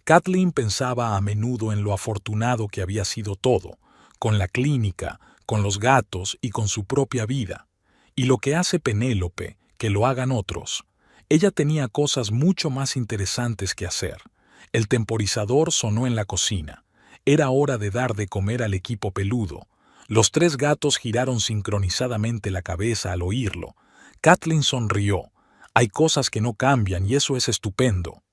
Kathleen pensaba a menudo en lo afortunado que había sido todo, con la clínica, con los gatos y con su propia vida. Y lo que hace Penélope, que lo hagan otros. Ella tenía cosas mucho más interesantes que hacer. El temporizador sonó en la cocina. Era hora de dar de comer al equipo peludo. Los 3 gatos giraron sincronizadamente la cabeza al oírlo. Kathleen sonrió. Hay cosas que no cambian y eso es estupendo.